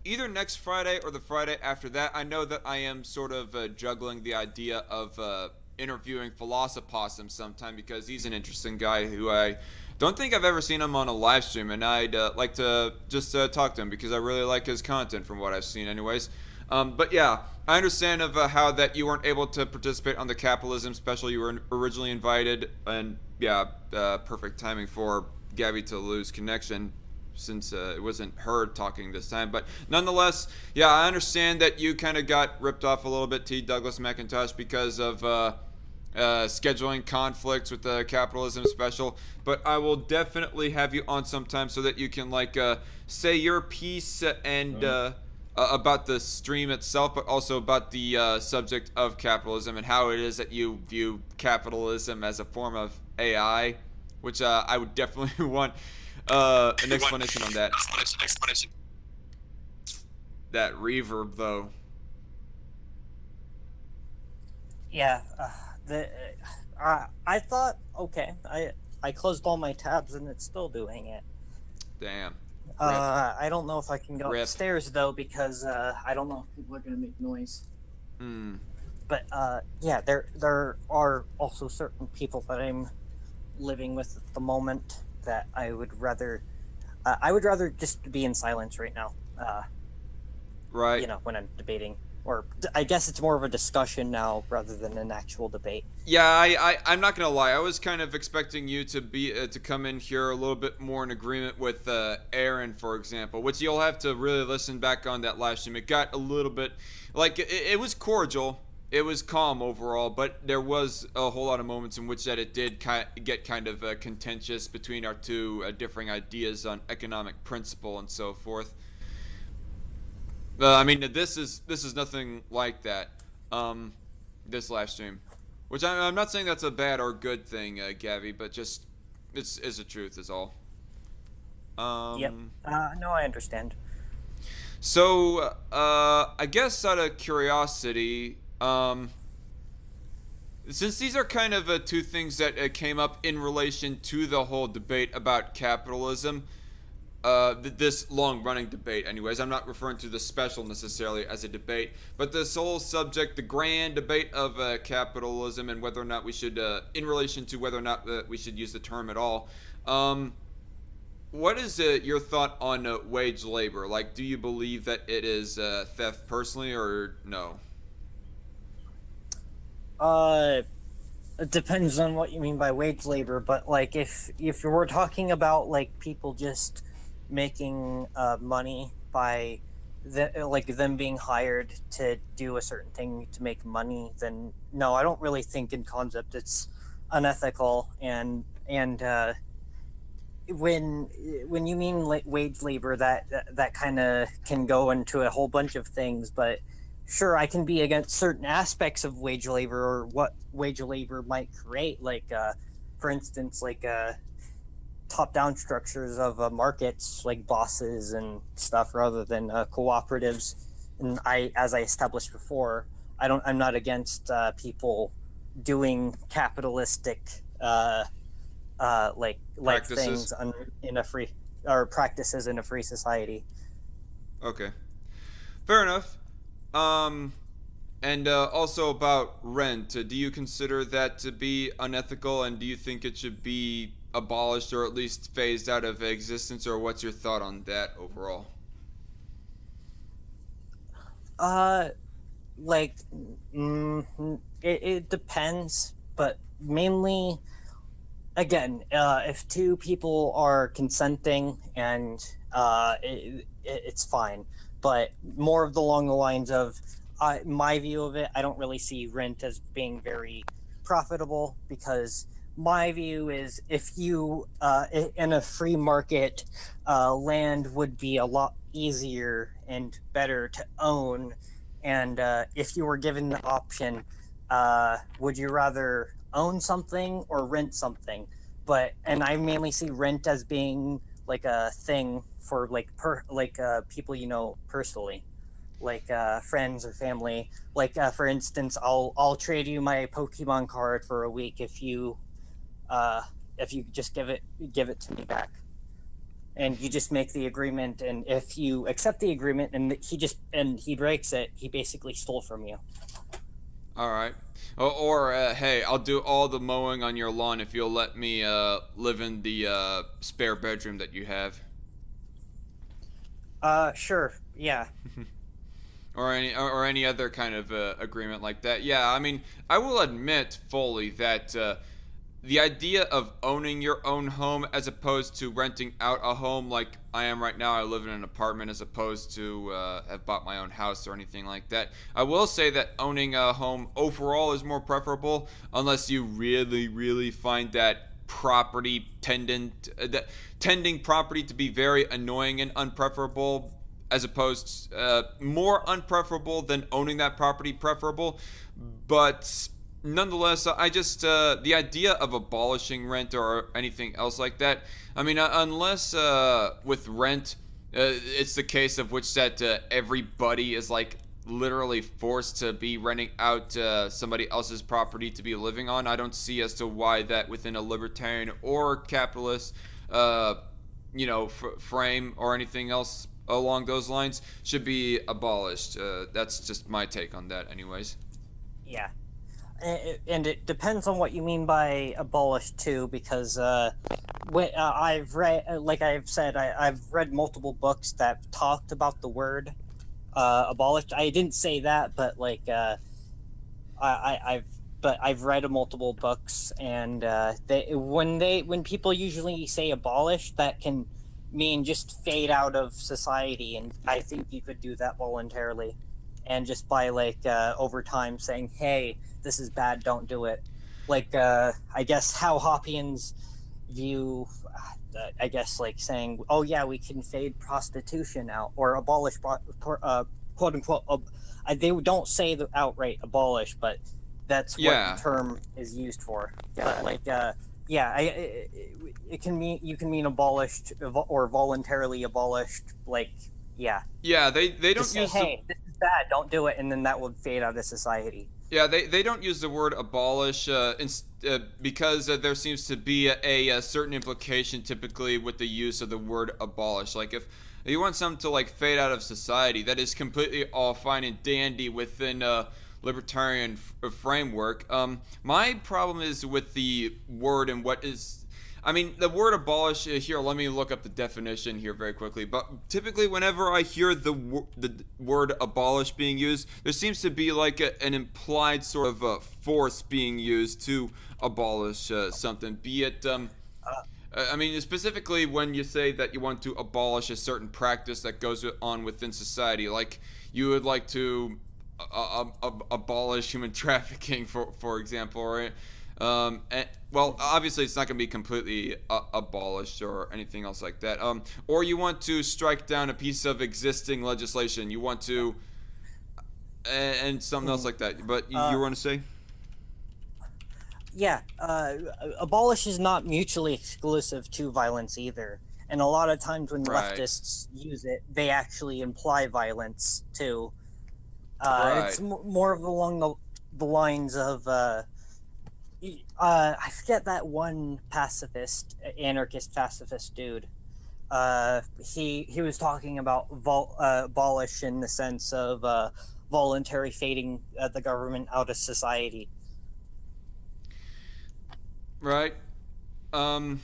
Either next Friday or the Friday after that. I know that I am sort of juggling the idea of interviewing Philosophossum sometime, because he's an interesting guy who I don't think I've ever seen him on a live stream, and I'd like to just talk to him because I really like his content from what I've seen anyways. But yeah, I understand of how that you weren't able to participate on the capitalism special. You were originally invited, and yeah, perfect timing for Gavi to lose connection, since it wasn't her talking this time. But nonetheless, yeah, I understand that you kind of got ripped off a little bit, T. Douglas McIntosh, because of scheduling conflicts with the capitalism special. But I will definitely have you on sometime so that you can like say your piece and about the stream itself, but also about the subject of capitalism and how it is that you view capitalism as a form of AI, which I would definitely want an explanation on that. That reverb, though. Yeah, I thought, okay, I closed all my tabs and it's still doing it. Damn. I don't know if I can go Rip. upstairs though, because I don't know if people are gonna make noise. Hmm. But yeah, there are also certain people that I'm living with at the moment that I would rather just be in silence right now. Right. You know, when I'm debating, or I guess it's more of a discussion now rather than an actual debate. Yeah, I'm not gonna lie. I was kind of expecting you to be to come in here a little bit more in agreement with Aaron, for example, which you'll have to really listen back on that live stream. It got a little bit like it was cordial, it was calm overall, but there was a whole lot of moments in which that it did get kind of contentious between our two differing ideas on economic principle and so forth. I mean, this is nothing like that. This live stream, which I'm not saying that's a bad or good thing, Gavi, but just it's the truth is all. Yep. No, I understand. So I guess out of curiosity, since these are kind of two things that came up in relation to the whole debate about capitalism. This long-running debate, anyways. I'm not referring to the special necessarily as a debate, but this whole subject, the grand debate of capitalism and whether or not we should, in relation to whether or not we should use the term at all. What is your thought on wage labor? Like, do you believe that it is theft personally, or no? Uh, it depends on what you mean by wage labor, but like if we're talking about like people just making money by like them being hired to do a certain thing to make money, then no, I don't really think in concept it's unethical. And when when you mean like wage labor, that kind of can go into a whole bunch of things, but sure, I can be against certain aspects of wage labor or what wage labor might create, like for instance, like top-down structures of markets, like bosses and stuff, rather than cooperatives. And as I established before, I'm not against people doing capitalistic like Practices. things in a free or practices in a free society. Okay, fair enough. Um, and also about rent. Do you consider that to be unethical, and do you think it should be abolished or at least phased out of existence, or what's your thought on that overall? Uh, like, it depends, but mainly, again, if two people are consenting and it's fine. But more of the along the lines of my view of it, I don't really see rent as being very profitable, because my view is if you in a free market, land would be a lot easier and better to own. And if you were given the option, would you rather own something or rent something? And I mainly see rent as being like a thing for people you know personally, like friends or family. Like for instance, I'll trade you my Pokemon card for a week uh, if you just give it to me back, and you just make the agreement. And if you accept the agreement and he breaks it, he basically stole from you. All right. Or hey, I'll do all the mowing on your lawn if you'll let me live in the spare bedroom that you have. Sure, yeah. Or any other kind of agreement like that. Yeah, I mean, I will admit fully that the idea of owning your own home as opposed to renting out a home like I am right now. I live in an apartment as opposed to have bought my own house or anything like that. I will say that owning a home overall is more preferable unless you really, really find that tending property to be very annoying and unpreferable, as opposed more unpreferable than owning that property preferable. But nonetheless, I just the idea of abolishing rent or anything else like that. I mean, unless with rent, it's the case of which that everybody is like literally forced to be renting out somebody else's property to be living on. I don't see as to why that within a libertarian or capitalist, uh, frame or anything else along those lines should be abolished. That's just my take on that, anyways. Yeah. And it depends on what you mean by abolish too, because I've read, like I've said, I've read multiple books that talked about the word abolished. I didn't say that, but like I've I've read multiple books, and when people usually say abolish, that can mean just fade out of society, and I think you could do that voluntarily, and just by over time saying, hey, this is bad, don't do it. Like I guess how Hoppians view, I guess, like saying, oh yeah, we can fade prostitution out or abolish quote unquote they don't say the outright abolish, but that's what Yeah, the term is used for. But yeah, it can mean, you can mean abolished or voluntarily abolished. Like, yeah, yeah. They just don't say, use the hey, this is bad, don't do it, and then that would fade out of society. Yeah, they don't use the word abolish because there seems to be a certain implication typically with the use of the word abolish. Like if you want something to like fade out of society, that is completely all fine and dandy within a libertarian framework. My problem is with the word and what is. I mean, the word abolish here, let me look up the definition here very quickly. But typically, whenever I hear the word abolish being used, there seems to be like an implied sort of force being used to abolish something. Be it, I mean, specifically when you say that you want to abolish a certain practice that goes on within society, like you would like to abolish human trafficking, for example, right? Well, obviously, it's not going to be completely abolished or anything else like that. Or you want to strike down a piece of existing legislation. You want to, and something else like that. But you want to say? Yeah, abolish is not mutually exclusive to violence either. And a lot of times when Right. leftists use it, they actually imply violence too. Right. It's more of along the lines of I forget that one pacifist, anarchist pacifist dude. He was talking about abolish in the sense of voluntary fading the government out of society. Right. I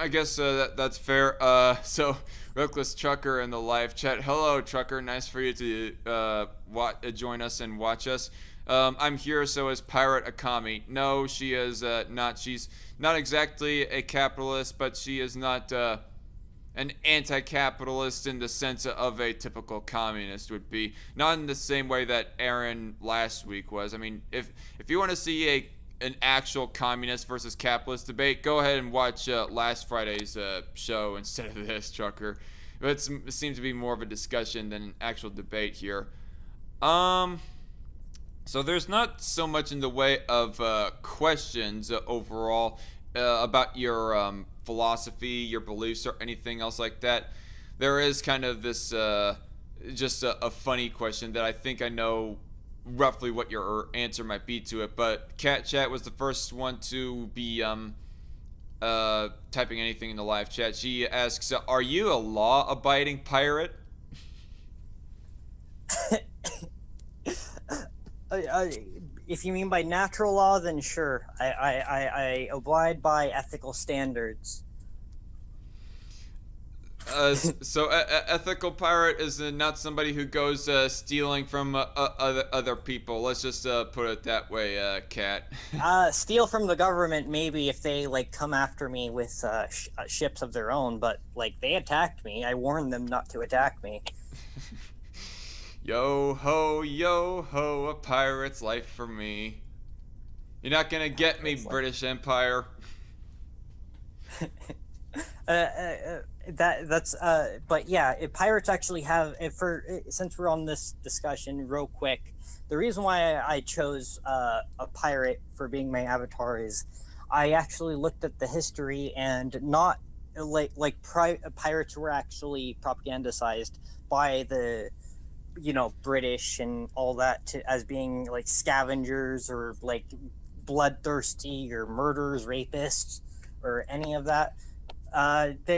guess that's fair. So Reckless Trucker in the live chat. Hello, Trucker. Nice for you to join us and watch us. I'm here, so is Pirate Akami. No, she is not. She's not exactly a capitalist, but she is not an anti-capitalist in the sense of a typical communist would be. Not in the same way that Aaron last week was. I mean, if you want to see an actual communist versus capitalist debate, go ahead and watch last Friday's show instead of this, Trucker. But it seems to be more of a discussion than an actual debate here. So there's not so much in the way of questions overall about your philosophy, your beliefs, or anything else like that. There is kind of this just a funny question that I think I know roughly what your answer might be to it, but Cat Chat was the first one to be typing anything in the live chat. She asks, "Are you a law-abiding pirate?" If you mean by natural law, then sure. I abide by ethical standards. So ethical pirate is not somebody who goes stealing from other people. Let's just put it that way, Cat. Steal from the government maybe if they like come after me with ships of their own, but like they attacked me. I warned them not to attack me. Yo ho, a pirate's life for me. You're not gonna get me, British Empire. But yeah, pirates actually have since we're on this discussion real quick, the reason why I chose a pirate for being my avatar is I actually looked at the history, and not pirates were actually propagandized by the British and all that as being like scavengers or like bloodthirsty or murderers, rapists, or any of that.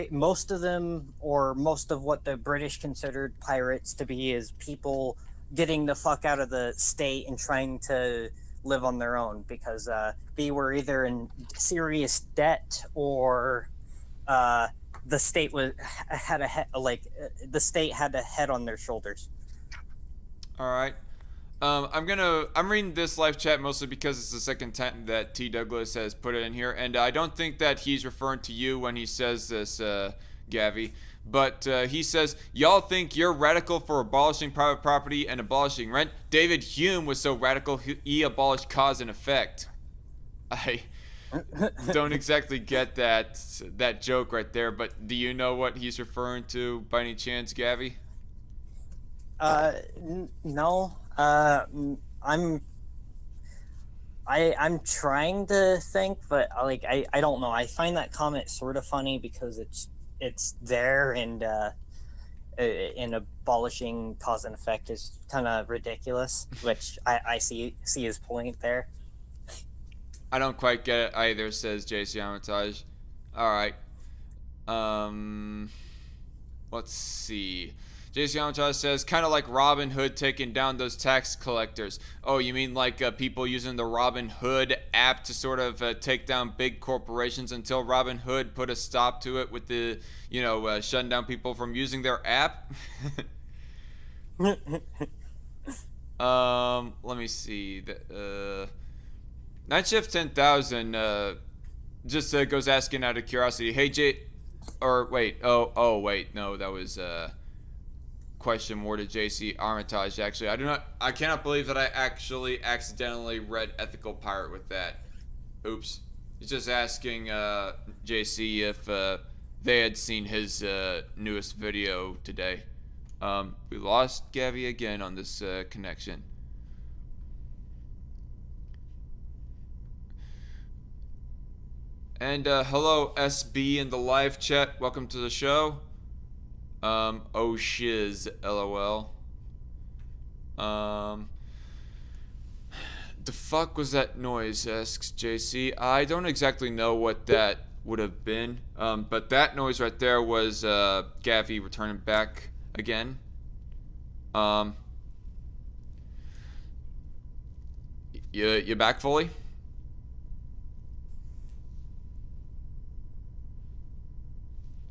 Most of them, or most of what the British considered pirates to be, is people getting the fuck out of the state and trying to live on their own because they were either in serious debt or the state had the state had a head on their shoulders. All right. I'm reading this live chat mostly because it's the second time that T. Douglas has put it in here, and I don't think that he's referring to you when he says this, Gavi. But he says, y'all think you're radical for abolishing private property and abolishing rent? David Hume was so radical he abolished cause and effect. I don't exactly get that joke right there, but do you know what he's referring to by any chance, Gavi? No. I'm trying to think, but I don't know. I find that comment sort of funny because it's there, and in abolishing cause and effect is kind of ridiculous, which I see his point there. I don't quite get it either, says JC Armitage. Alright. Let's see. JC Amatage says, kind of like Robin Hood taking down those tax collectors. Oh, you mean like people using the Robin Hood app to sort of take down big corporations until Robin Hood put a stop to it with the, shutting down people from using their app? Let me see. Night Shift 10,000 just goes asking out of curiosity. Hey, wait, no, that was question more to JC Armitage. Actually, I cannot believe that I actually accidentally read Ethical Pirate with that. Oops. He's just asking JC if they had seen his newest video today. We lost Gavi again on this connection. And hello SB in the live chat. Welcome to the show. Oh shiz, LOL. The fuck was that noise? Asks JC. I don't exactly know what that would have been. But that noise right there was Gavi returning back again. You back fully?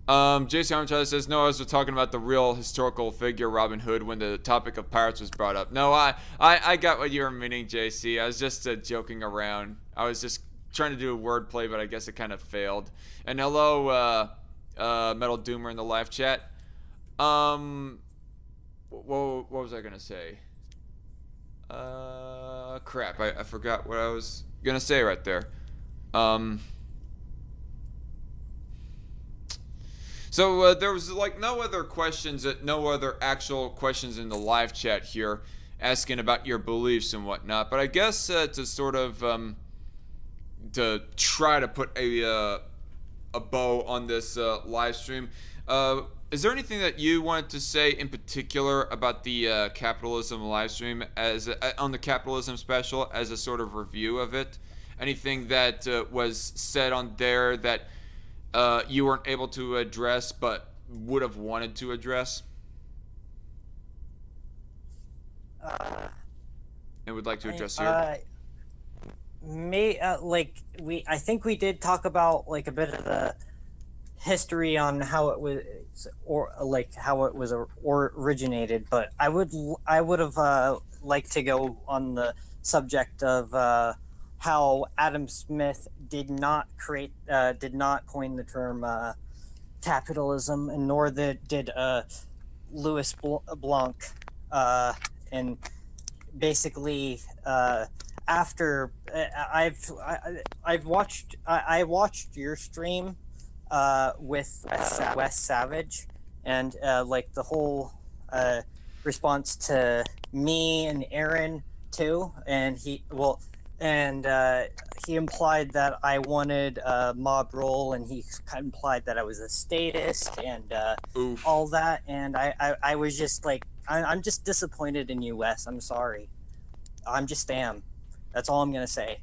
Jason Armstrong says, no, I was talking about the real historical figure Robin Hood when the topic of pirates was brought up. No, I got what you were meaning, JC. I was just joking around. I was just trying to do a wordplay, but I guess it kind of failed. And hello, Metal Doomer in the live chat. What was I gonna say? Crap, I forgot what I was gonna say right there. So there was like no other actual questions in the live chat here asking about your beliefs and whatnot. But I guess to sort of to try to put a bow on this live stream, is there anything that you wanted to say in particular about the capitalism live stream on the capitalism special as a sort of review of it? Anything that was said on there that you weren't able to address but would have wanted to address and would like to address here? I think we did talk about like a bit of the history on how it was originated, but I would have liked to go on the subject of how Adam Smith did not coin the term capitalism, and nor did Louis Blanc, and basically after I watched your stream with Wes Savage, and like the whole response to me and Aaron too, and he implied that I wanted a mob role, and he implied that I was a statist and all that, and I was just like, I'm just disappointed in you, Wes. I'm sorry. I'm just am. That's all I'm gonna say.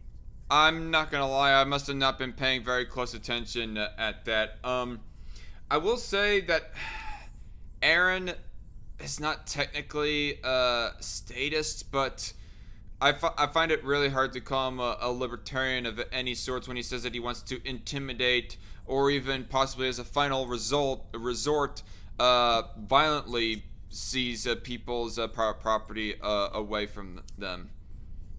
I'm not gonna lie, I must have not been paying very close attention at that. I will say that Aaron is not technically a statist, but I find it really hard to call him a libertarian of any sorts when he says that he wants to intimidate, or even possibly as a final resort, violently seize people's private property away from them.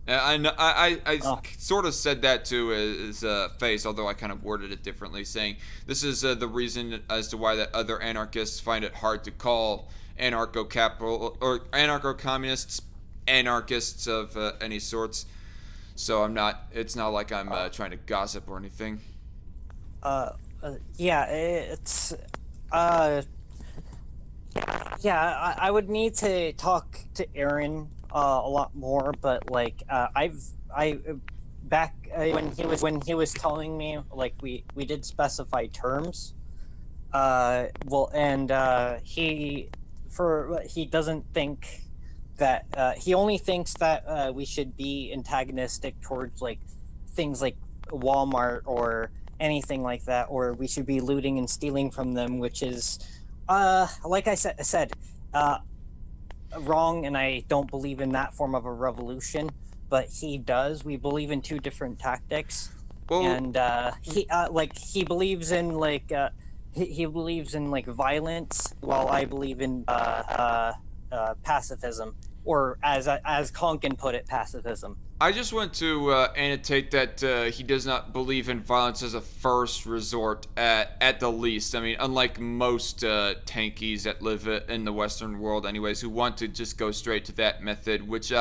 I sort of said that to his face, although I kind of worded it differently, saying this is the reason as to why that other anarchists find it hard to call anarcho-capital or anarcho-communists anarchists of any sorts. So it's not like I'm trying to gossip or anything. Yeah, it's I would need to talk to Aaron a lot more, but like when he was telling me, like we did specify terms, he doesn't think that he only thinks that we should be antagonistic towards like things like Walmart or anything like that, or we should be looting and stealing from them, which is like I said, Uh, Wrong, and I don't believe in that form of a revolution, but he does. We believe in two different tactics, Well, and he believes in he believes in like violence, while I believe in pacifism, or as Konkin put it, pacifism. I just want to annotate that he does not believe in violence as a first resort at the least. I mean, unlike most tankies that live in the Western world anyways, who want to just go straight to that method, which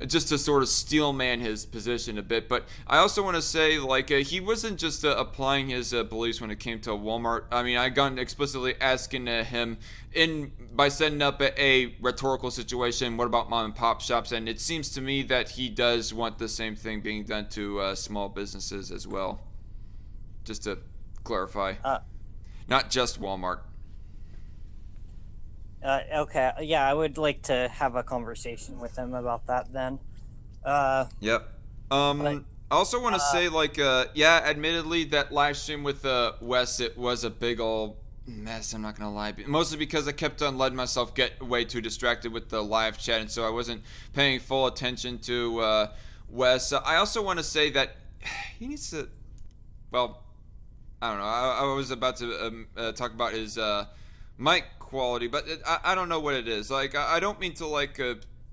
just to sort of steelman his position a bit. But I also want to say, like, he wasn't just applying his beliefs when it came to Walmart. I mean, I got explicitly asking him by setting up a rhetorical situation, what about mom and pop shops? And it seems to me that he does want the same thing being done to small businesses as well. Just to clarify, not just Walmart. Okay, yeah, I would like to have a conversation with him about that then. Yep. I also want to say, like, yeah, admittedly, that live stream with Wes, it was a big old mess, I'm not gonna lie. Mostly because I kept on letting myself get way too distracted with the live chat, and so I wasn't paying full attention to Wes. I also want to say that he needs to, well, I don't know, I was about to talk about his mic quality, but I don't know what it is. Like, I don't mean to, like,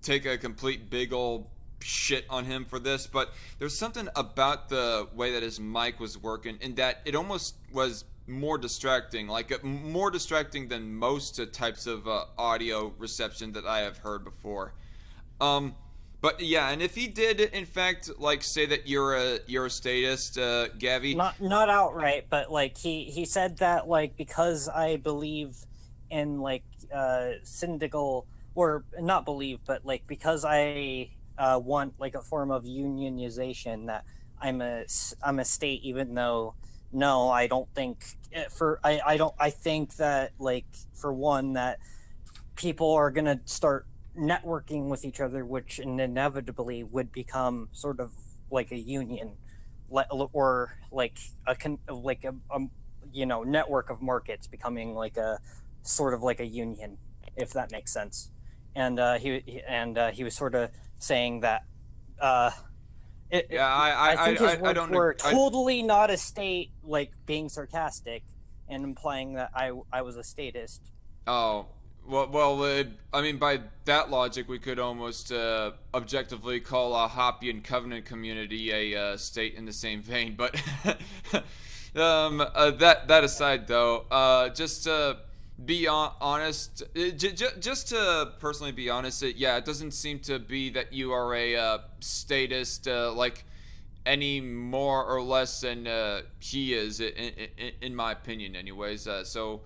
take a complete big old shit on him for this, but there's something about the way that his mic was working, in that it almost was more distracting, like more distracting than most types of audio reception that I have heard before. But yeah, and if he did in fact like say that you're a statist, Gavi, not outright, but like he said that, like, because I believe in like syndical, or not believe, but like because I want like a form of unionization, that I'm a state, even though no, I don't think I think that, like, for one, that people are gonna start networking with each other, which inevitably would become sort of like a union, or like a network of markets becoming like a sort of like a union, if that makes sense. And he was sort of saying that I think his words were totally not a state, like being sarcastic and implying that I was a statist. Oh, well, I mean, by that logic, we could almost objectively call a Hoppe and Covenant community a state in the same vein. But that aside, though, just to be honest, just to personally be honest, yeah, it doesn't seem to be that you are a statist, like, any more or less than he is, in my opinion, anyways. So.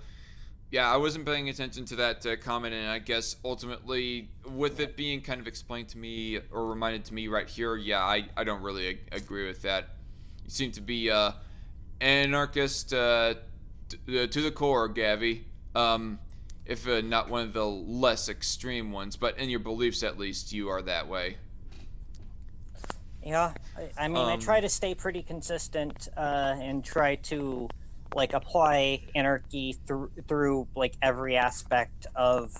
Yeah, I wasn't paying attention to that comment, and I guess ultimately, with it being kind of explained to me or reminded to me right here, yeah, I don't really agree with that. You seem to be anarchist to the core, Gavi. If not one of the less extreme ones, but in your beliefs at least, you are that way. Yeah, I mean, I try to stay pretty consistent and try to like apply anarchy through like every aspect of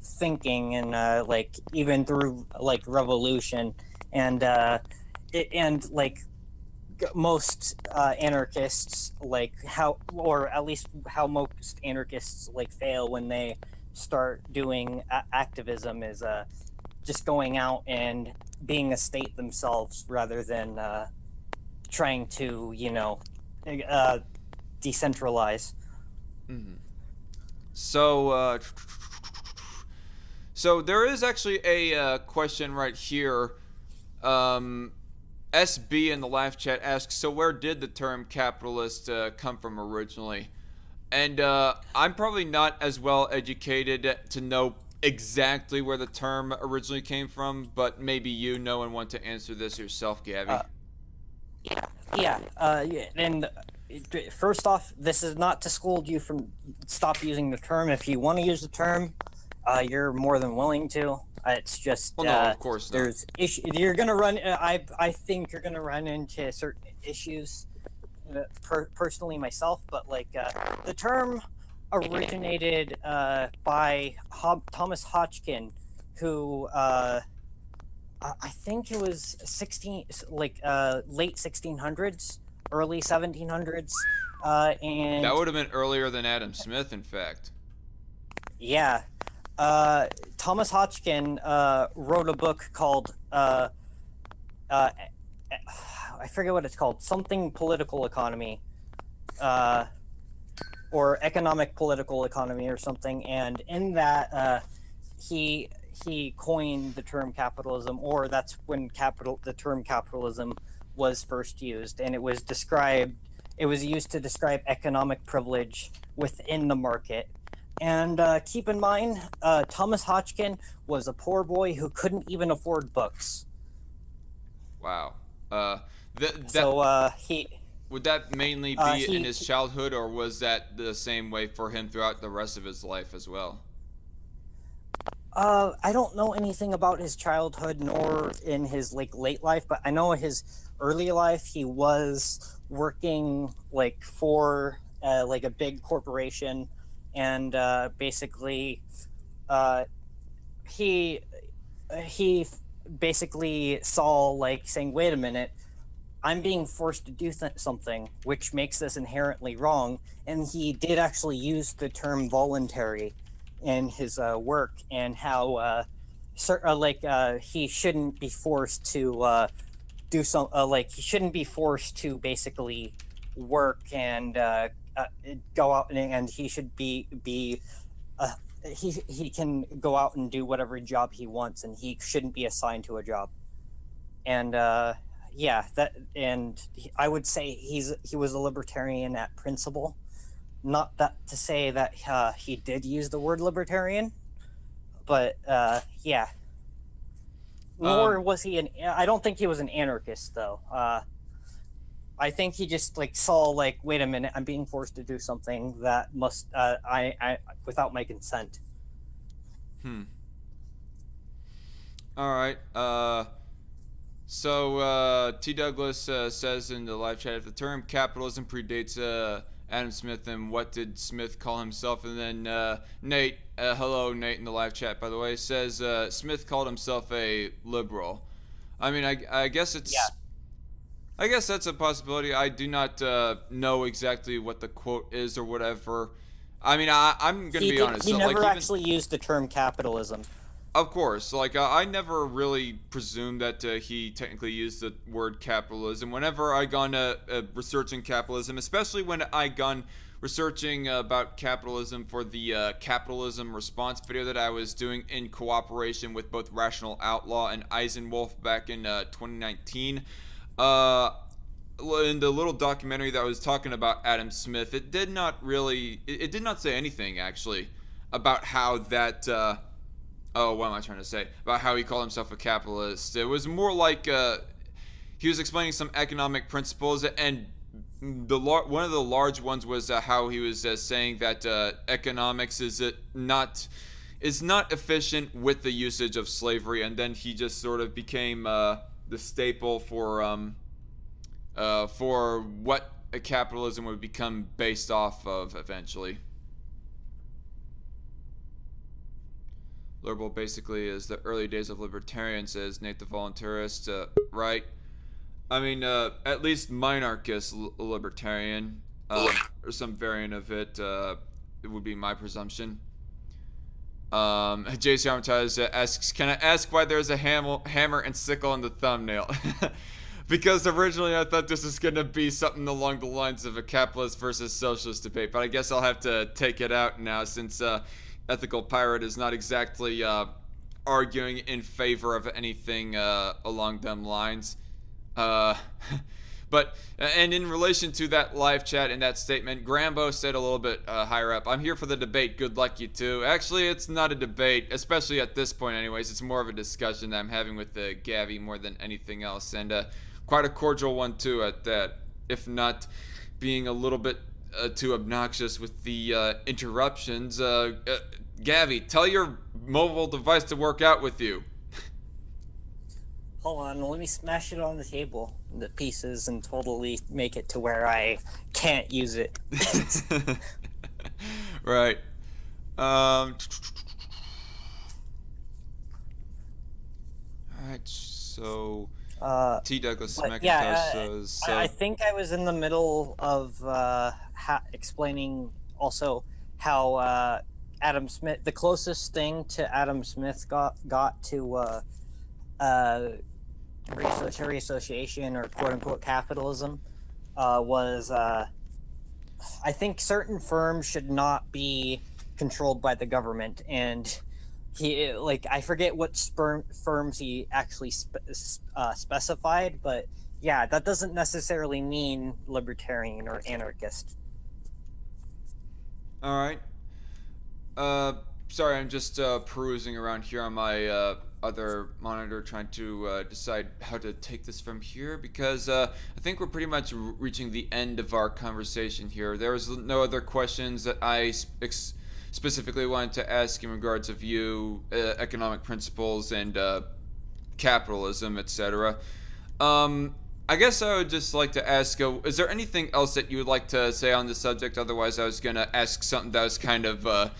thinking, and like even through like revolution, and like most anarchists, like how, or at least how most anarchists like fail when they start doing activism, is just going out and being a state themselves, rather than trying to decentralize. Mm-hmm. So there is actually a question right here. SB in the live chat asks, so where did the term capitalist come from originally? And I'm probably not as well educated to know exactly where the term originally came from, but maybe you know and want to answer this yourself, Gavi. Yeah. And first off, this is not to scold you from stop using the term. If you want to use the term, you're more than willing to. It's just well, no, of course not. There's you're gonna run. I think you're gonna run into certain issues. Personally, myself, but like the term originated by Thomas Hodgkin, who I think it was late 1600s, early 1700s, and That would have been earlier than Adam Smith, in fact. yeah, Thomas Hodgkin wrote a book called uh, I forget what it's called, something political economy, or economic political economy or something, and in that he coined the term capitalism, or that's when the term capitalism was first used, and it was used to describe economic privilege within the market. And keep in mind, Thomas Hodgkin was a poor boy who couldn't even afford books. Wow. So he Would that mainly be in he his childhood, or was that the same way for him throughout the rest of his life as well? I don't know anything about his childhood nor in his late life, but I know his early life he was working for a big corporation, and basically uh, he he basically saw saying, "Wait a minute, I'm being forced to do something which makes this inherently wrong," and he did actually use the term voluntary in his work, and how he shouldn't be forced to he shouldn't be forced to basically work and go out, and he should be uh, he can go out and do whatever job he wants, and he shouldn't be assigned to a job. And yeah, I would say he was a libertarian at principle. Not that to say that he did use the word libertarian, but yeah. Nor was he I don't think he was an anarchist, though. I think he just saw wait a minute, I'm being forced to do something that must I without my consent. All right. T. Douglas says in the live chat, if the term capitalism predates Adam Smith, and what did Smith call himself? And then Nate, hello Nate in the live chat, by the way, says Smith called himself a liberal. I mean, I guess it's... Yeah. I guess that's a possibility. I do not know exactly what the quote is or whatever. I mean, I'm going to be honest. He never actually used the term capitalism. Of course, I never really presumed that he technically used the word capitalism. Whenever I gone researching capitalism, especially when I gone researching about capitalism for the capitalism response video that I was doing in cooperation with both Rational Outlaw and Eisenwolf back in 2019. In the little documentary that was talking about Adam Smith, it did not say anything actually about how that. What am I trying to say? About how he called himself a capitalist. It was more like he was explaining some economic principles, and one of the large ones was how he was saying that economics is not efficient with the usage of slavery, and then he just sort of became the staple for what a capitalism would become based off of eventually. Liberal basically is the early days of libertarian, says Nate the Voluntarist. Right. I mean, at least minarchist libertarian, or some variant of it. It would be my presumption. JC Armitage asks, can I ask why there's a hammer and sickle in the thumbnail? Because originally I thought this was going to be something along the lines of a capitalist versus socialist debate, but I guess I'll have to take it out now, since Ethical Pirate is not exactly arguing in favor of anything along them lines. But in relation to that live chat and that statement, Grambo said a little bit higher up, I'm here for the debate, good luck you two. Actually, it's not a debate, especially at this point anyways. It's more of a discussion that I'm having with Gavi more than anything else, and quite a cordial one too at that, if not being a little bit too obnoxious with the interruptions. Gavi, tell your mobile device to work out with you. Hold on, let me smash it on the table, the pieces, and totally make it to where I can't use it. Right. All right. So T. Douglas But McIntosh yeah, says I so. think I was in the middle of explaining also how Adam Smith, the closest thing to Adam Smith got to uh, free association or quote unquote capitalism was I think certain firms should not be controlled by the government, and he like I forget what firms he actually specified, but yeah, that doesn't necessarily mean libertarian or anarchist. All right. Uh, Sorry, I'm just perusing around here on my other monitor, trying to decide how to take this from here because I think we're pretty much reaching the end of our conversation here. There was no other questions that I specifically wanted to ask in regards of you, economic principles, and capitalism, etc. I guess I would just like to ask, is there anything else that you would like to say on the subject? Otherwise, I was going to ask something that was kind of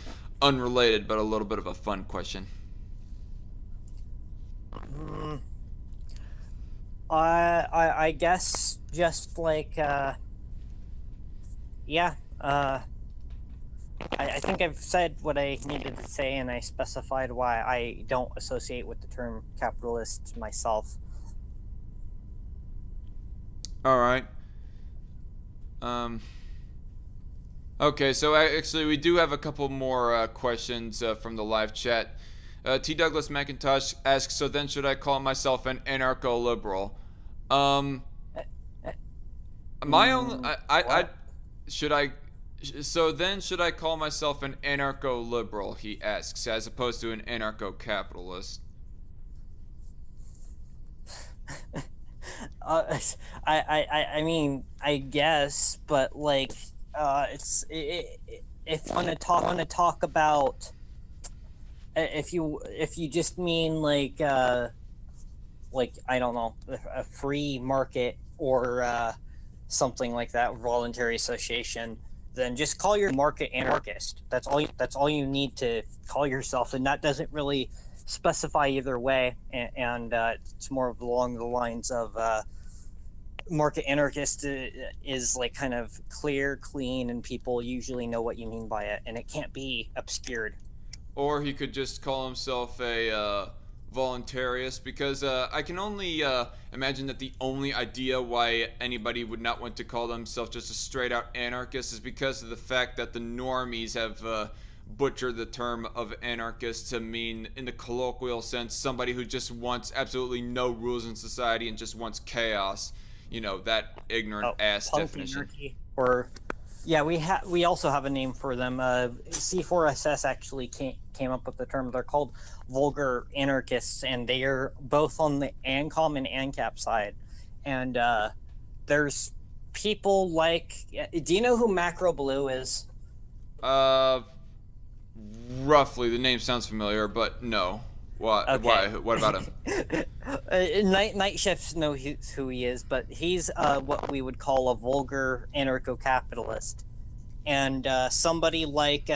unrelated, but a little bit of a fun question. Mm, I guess just like yeah. I think I've said what I needed to say, and I specified why I don't associate with the term capitalist myself. All right. Um, okay, so actually, we do have a couple more questions from the live chat. T. Douglas McIntosh asks, so then should I call myself an anarcho-liberal? Um, my own, I What? should I, so then should I call myself an anarcho-liberal, he asks, as opposed to an anarcho-capitalist? uh, I mean, I guess, but like, if you want to talk about, if you just mean like I don't know, a free market or something like that, voluntary association, then just call your market anarchist. That's all you need to call yourself, and that doesn't really specify either way. And it's more along the lines of market anarchist is like kind of clear, clean, and people usually know what you mean by it, and it can't be obscured. Or he could just call himself a voluntarist, because I can only imagine that the only idea why anybody would not want to call themselves just a straight out anarchist is because of the fact that the normies have butchered the term of anarchist to mean, in the colloquial sense, somebody who just wants absolutely no rules in society and just wants chaos. You know, that ignorant Oh, ass punk definition. anarchy, or yeah, we also have a name for them. C4SS actually came up with the term. They're called Vulgar Anarchists, and they are both on the ANCOM and ANCAP side. And there's people like, do you know who Macro Blue is? Uh, Roughly, the name sounds familiar, but no. What? Okay. Why? What about him? Night shifts know who he is, but he's what we would call a vulgar anarcho-capitalist, and somebody like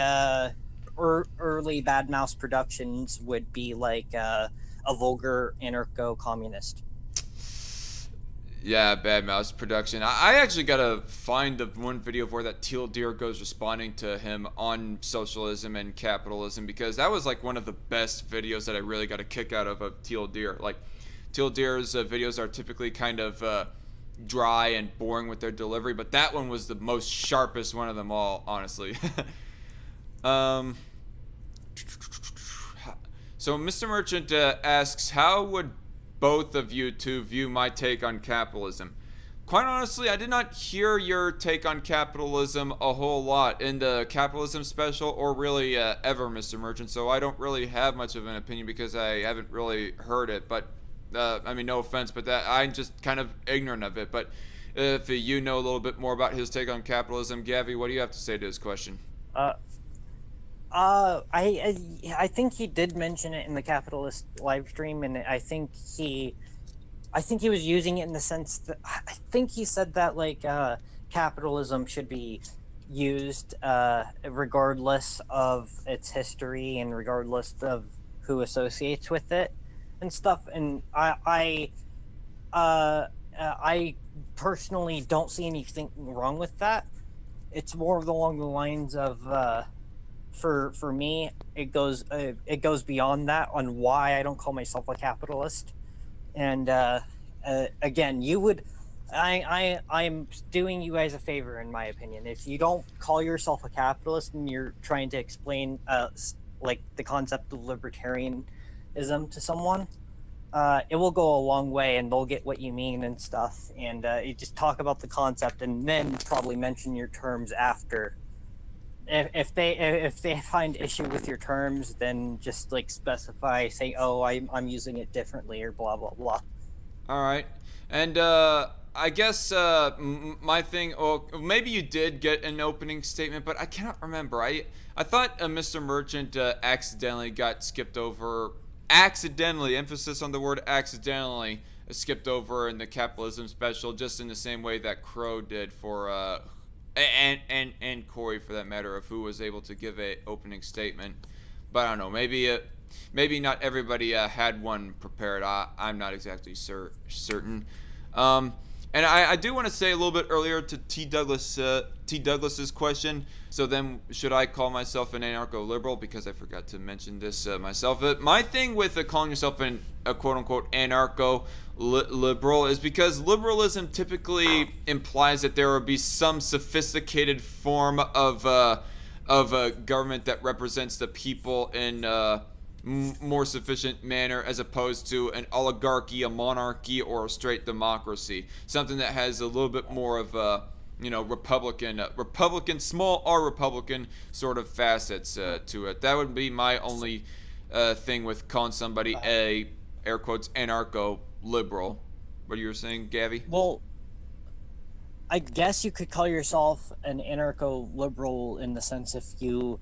early Bad Mouse Productions would be like a vulgar anarcho-communist. Yeah, Bad Mouse production. I actually gotta find the one video of where that teal deer goes responding to him on socialism and capitalism, because that was like one of the best videos that I really got a kick out of teal deer. Like, teal deer's videos are typically kind of dry and boring with their delivery, but that one was the most sharpest one of them all, honestly. um, so Mr. Merchant asks, how would both of you two view my take on capitalism? Quite honestly, I did not hear your take on capitalism a whole lot in the capitalism special, or really ever, Mr. Merchant, so I don't really have much of an opinion because I haven't really heard it. But I mean, no offense, but that I'm just kind of ignorant of it. But if you know a little bit more about his take on capitalism, Gavi, what do you have to say to his question? Uh, I think he did mention it in the capitalist live stream, and I think he was using it in the sense that I think he said that like capitalism should be used, regardless of its history and regardless of who associates with it and stuff. And I personally don't see anything wrong with that. It's more along the lines of, for me, it goes beyond that on why I don't call myself a capitalist. And again, you would, I'm doing you guys a favor, in my opinion. If you don't call yourself a capitalist and you're trying to explain like the concept of libertarianism to someone, it will go a long way, and they'll get what you mean and stuff. And you just talk about the concept, and then probably mention your terms after. If they find issue with your terms, then just like specify, say, oh, I'm using it differently, or blah blah blah. All right. And I guess my thing, or maybe you did get an opening statement, but I cannot remember. I thought Mr. Merchant accidentally got skipped over. Accidentally, emphasis on the word accidentally, skipped over in the capitalism special, just in the same way that Crow did for and Corey, for that matter, of who was able to give a opening statement. But I don't know, maybe not everybody had one prepared. I'm not exactly certain. And I do want to say a little bit earlier to T. Douglas's question. So then, should I call myself an anarcho-liberal? Because I forgot to mention this myself. My thing with calling yourself a quote-unquote anarcho-liberal is because liberalism typically implies that there will be some sophisticated form of a government that represents the people in more sufficient manner, as opposed to an oligarchy, a monarchy, or a straight democracy. Something that has a little bit more of a Republican, small R Republican sort of facets to it. That would be my only thing with calling somebody a, air quotes, anarcho-liberal. What you were saying, Gavi? Well, I guess you could call yourself an anarcho-liberal in the sense if you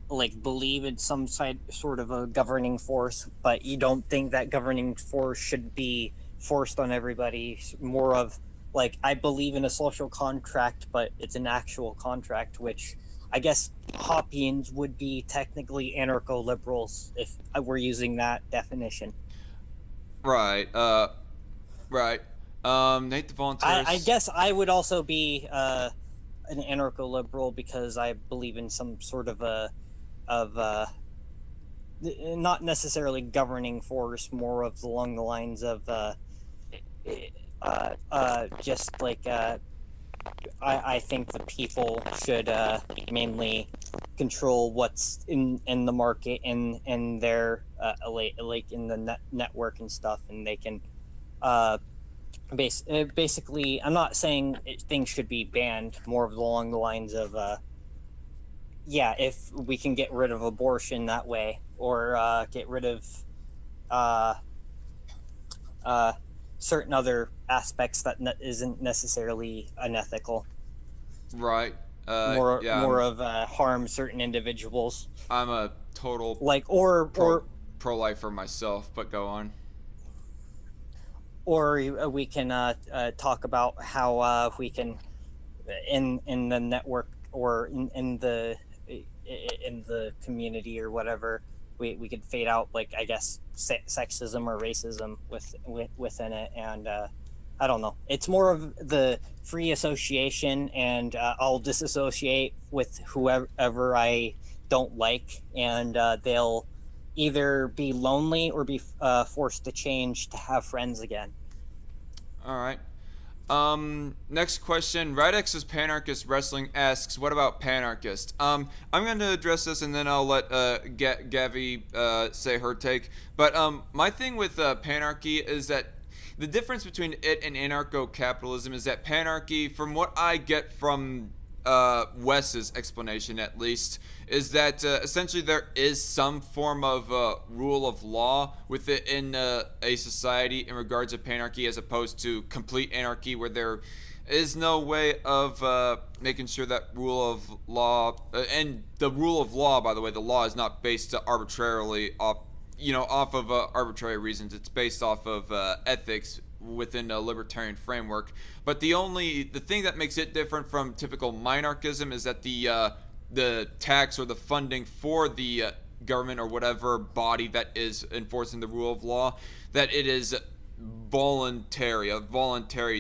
like believe in some sort of a governing force, but you don't think that governing force should be forced on everybody. More of like, I believe in a social contract, but it's an actual contract, which I guess Hoppians would be technically anarcho-liberals if we're using that definition. Right. Right. Nate the Volunteer. I guess I would also be an anarcho-liberal because I believe in some sort of not necessarily governing force, more of along the lines of just like I think the people should mainly control what's in the market and their like in the network and stuff, and they can basically, I'm not saying things should be banned, more of along the lines of yeah, if we can get rid of abortion that way, or get rid of certain other aspects that isn't necessarily unethical. Right. More Yeah, of harm certain individuals. I'm a total Like or pro-lifer myself, but go on. or we can talk about how we can in the network or in the community or whatever, we could fade out, like, I guess sexism or racism within it. And I don't know, it's more of the free association, and I'll disassociate with whoever I don't like, and they'll either be lonely or be forced to change to have friends again. All right. Next question. Radex's Panarchist Wrestling asks, what about Panarchist? I'm going to address this, and then I'll let Gavi say her take. But my thing with Panarchy is that the difference between it and anarcho-capitalism is that Panarchy, from what I get from Wes's explanation at least, is that essentially there is some form of rule of law within a society in regards to Panarchy, as opposed to complete anarchy, where there is no way of making sure that rule of law, and the rule of law, by the way, the law is not based arbitrarily off of arbitrary reasons. It's based off of ethics within a libertarian framework. But the thing that makes it different from typical minarchism is that the tax or the funding for the government or whatever body that is enforcing the rule of law, that it is a voluntary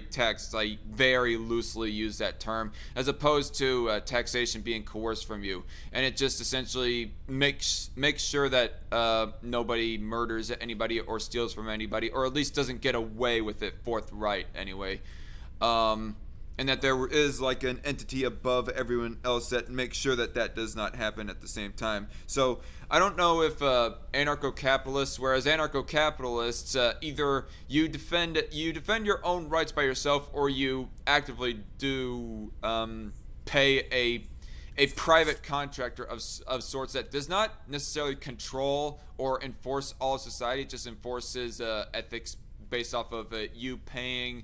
tax. I very loosely use that term, as opposed to taxation being coerced from you, and it just essentially makes sure that nobody murders anybody or steals from anybody, or at least doesn't get away with it forthright anyway. And that there is like an entity above everyone else that makes sure that that does not happen at the same time. So I don't know if anarcho-capitalists, whereas anarcho-capitalists, either you defend your own rights by yourself, or you actively do pay a private contractor of sorts that does not necessarily control or enforce all of society, just enforces ethics based off of you paying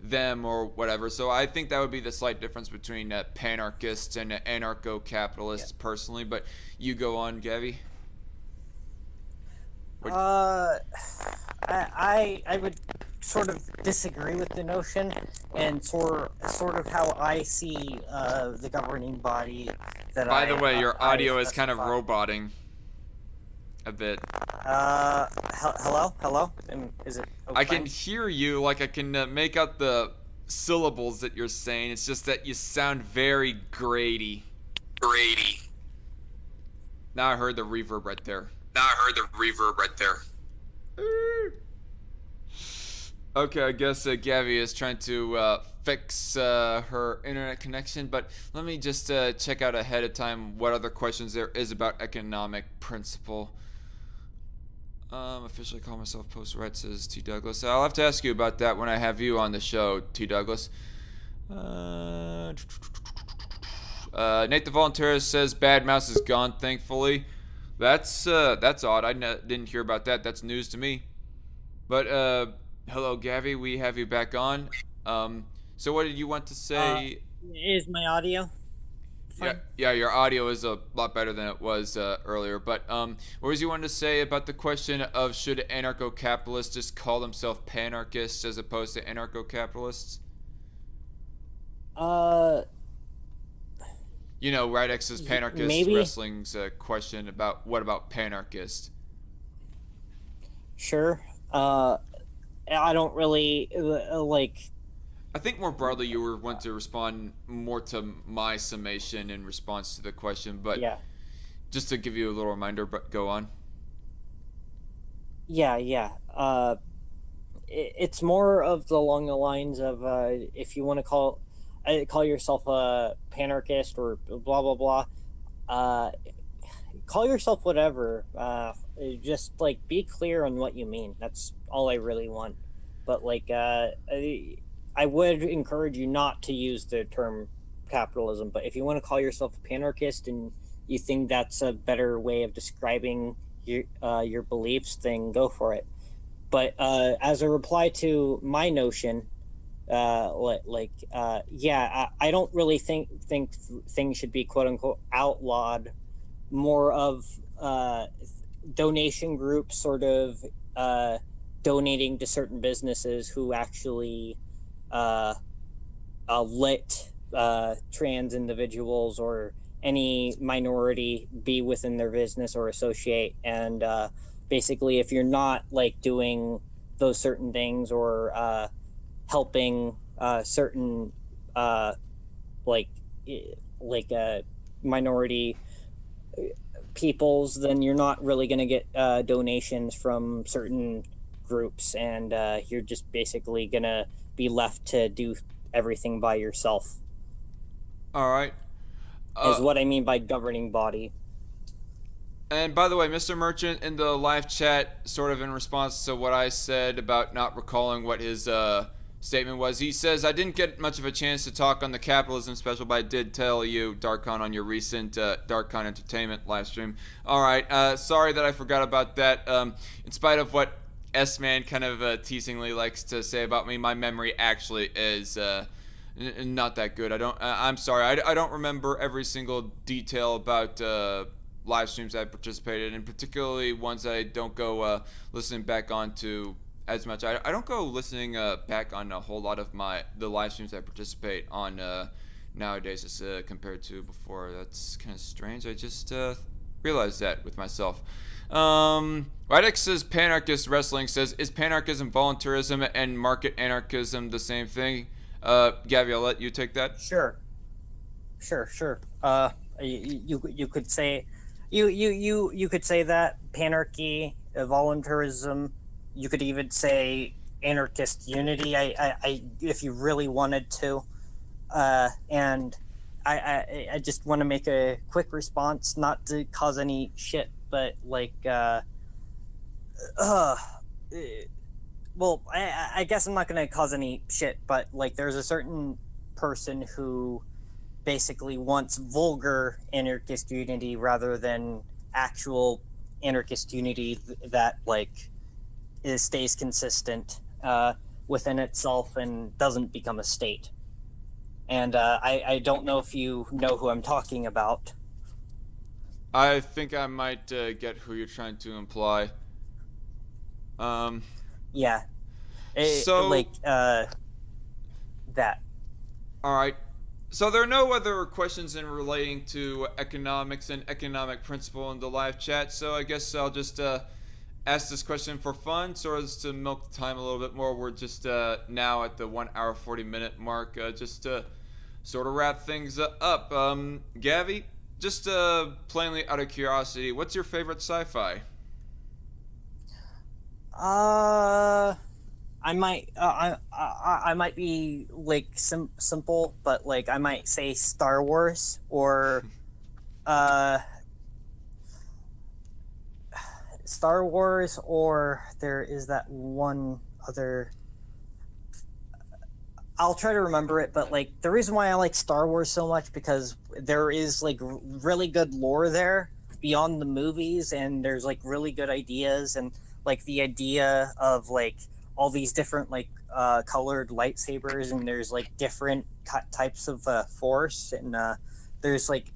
them or whatever. So I think that would be the slight difference between panarchists and anarcho-capitalists, personally. But you go on, Gavi. I would sort of disagree with the notion, and sort of how I see the governing body that By the way, your audio is kind of roboting a bit. Hello? Is it okay? I can hear you, like I can make out the syllables that you're saying. It's just that you sound very grady. Now I heard the reverb right there. Okay, I guess Gavi is trying to fix her internet connection, but let me just check out ahead of time what other questions there is about economic principle. Officially call myself post-right, says T. Douglas. I'll have to ask you about that when I have you on the show, T. Douglas. Nate the Volunteerist says Bad Mouse is gone, thankfully. That's odd. I didn't hear about that. That's news to me. But hello, Gavi. We have you back on. So what did you want to say? Is my audio fine? Yeah, your audio is a lot better than it was earlier. But what was you wanted to say about the question of should anarcho-capitalists just call themselves panarchists as opposed to anarcho-capitalists? You know, Right X's Panarchist maybe. Wrestling's question about what about panarchist? Sure. I don't really like. I think more broadly you were want to respond more to my summation in response to the question, but Yeah. just to give you a little reminder, but go on. Yeah. It's more of along the lines of if you want to call yourself a panarchist or blah blah blah, call yourself whatever. Just like be clear on what you mean. That's all I really want. But like I would encourage you not to use the term capitalism. But if you want to call yourself a panarchist and you think that's a better way of describing your beliefs, then go for it. But as a reply to my notion, I don't really think things should be quote unquote outlawed. More of donation groups sort of donating to certain businesses who actually let trans individuals or any minority be within their business or associate. And basically, if you're not like doing those certain things or helping certain minority peoples, then you're not really going to get donations from certain groups, and you're just basically going to be left to do everything by yourself. All right. Is what I mean by governing body. And by the way, Mr. Merchant in the live chat, sort of in response to what I said about not recalling what his statement was, he says, I didn't get much of a chance to talk on the capitalism special, but I did tell you, DarkCon, on your recent DarkCon Entertainment live stream. All right, sorry that I forgot about that. In spite of what S-Man kind of teasingly likes to say about me, my memory actually is not that good. I'm sorry. I don't remember every single detail about live streams I participated in, particularly ones that I don't go listening back on to as much. I don't go listening back on a whole lot of the live streams I participate on nowadays as compared to before. That's kind of strange. I just realized that with myself. Rydex says Panarchist Wrestling says, is Panarchism voluntarism and market anarchism the same thing? Gavi, I'll let you take that. Sure. You could say you could say that panarchy, voluntarism. You could even say anarchist unity. I if you really wanted to, and I just want to make a quick response, not to cause any shit, but like, well, I guess I'm not gonna cause any shit, but like, there's a certain person who basically wants vulgar anarchist unity rather than actual anarchist unity that like stays consistent within itself and doesn't become a state. And I don't know if you know who I'm talking about. I think I might get who you're trying to imply. Yeah. So like that. All right. So there are no other questions in relating to economics and economic principle in the live chat. So I guess I'll just ask this question for fun, so as to milk the time a little bit more. We're just now at the 1 hour 40 minute mark. Just to sort of wrap things up. Gavi, just plainly out of curiosity, what's your favorite sci-fi? I might be like simple, but like I might say Star Wars or Star Wars, or there is that one other. I'll try to remember it, but like the reason why I like Star Wars so much because there is like really good lore there beyond the movies, and there's like really good ideas, and like the idea of like all these different like colored lightsabers, and there's like different types of force, and there's like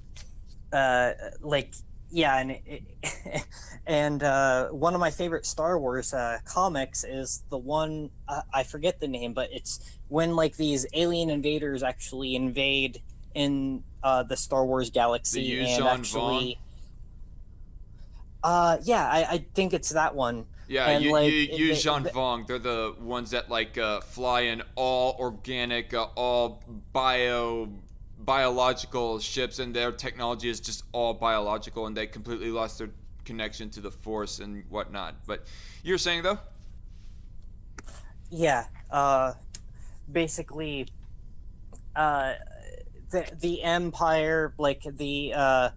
yeah, and one of my favorite Star Wars comics is the one I forget the name, but it's when like these alien invaders actually invade in the Star Wars galaxy, The and Yuuzhan actually yeah, I think it's that one. Yeah, and Yuuzhan Vong. They're the ones that like fly in all organic, all biological ships, and their technology is just all biological, and they completely lost their connection to the Force and whatnot. But you're saying though? Yeah, basically, the Empire, like the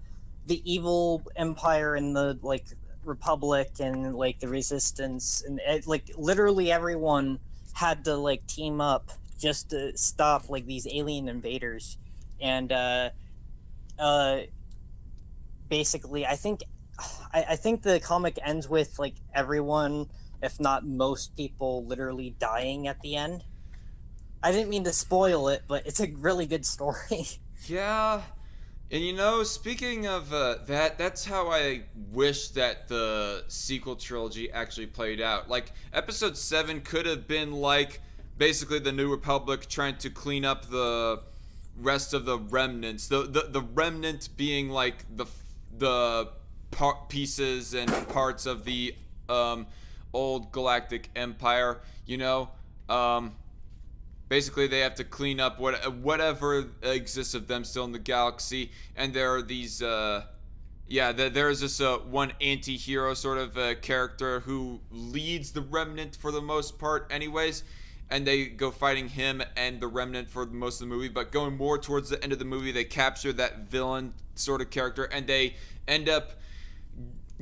evil Empire and the like Republic and like the Resistance, and like literally everyone had to like team up just to stop like these alien invaders. And basically I think the comic ends with like everyone, if not most people, literally dying at the end. I didn't mean to spoil it, but it's a really good story. Yeah. And you know, speaking of that's how I wish that the sequel trilogy actually played out. Like, episode 7 could have been like basically the New Republic trying to clean up the rest of the remnants. The remnant being like the pieces and parts of the old galactic empire, you know? Basically, they have to clean up whatever exists of them still in the galaxy, and there are these, there's this one anti-hero sort of character who leads the remnant for the most part anyways, and they go fighting him and the remnant for most of the movie, but going more towards the end of the movie, they capture that villain sort of character, and they end up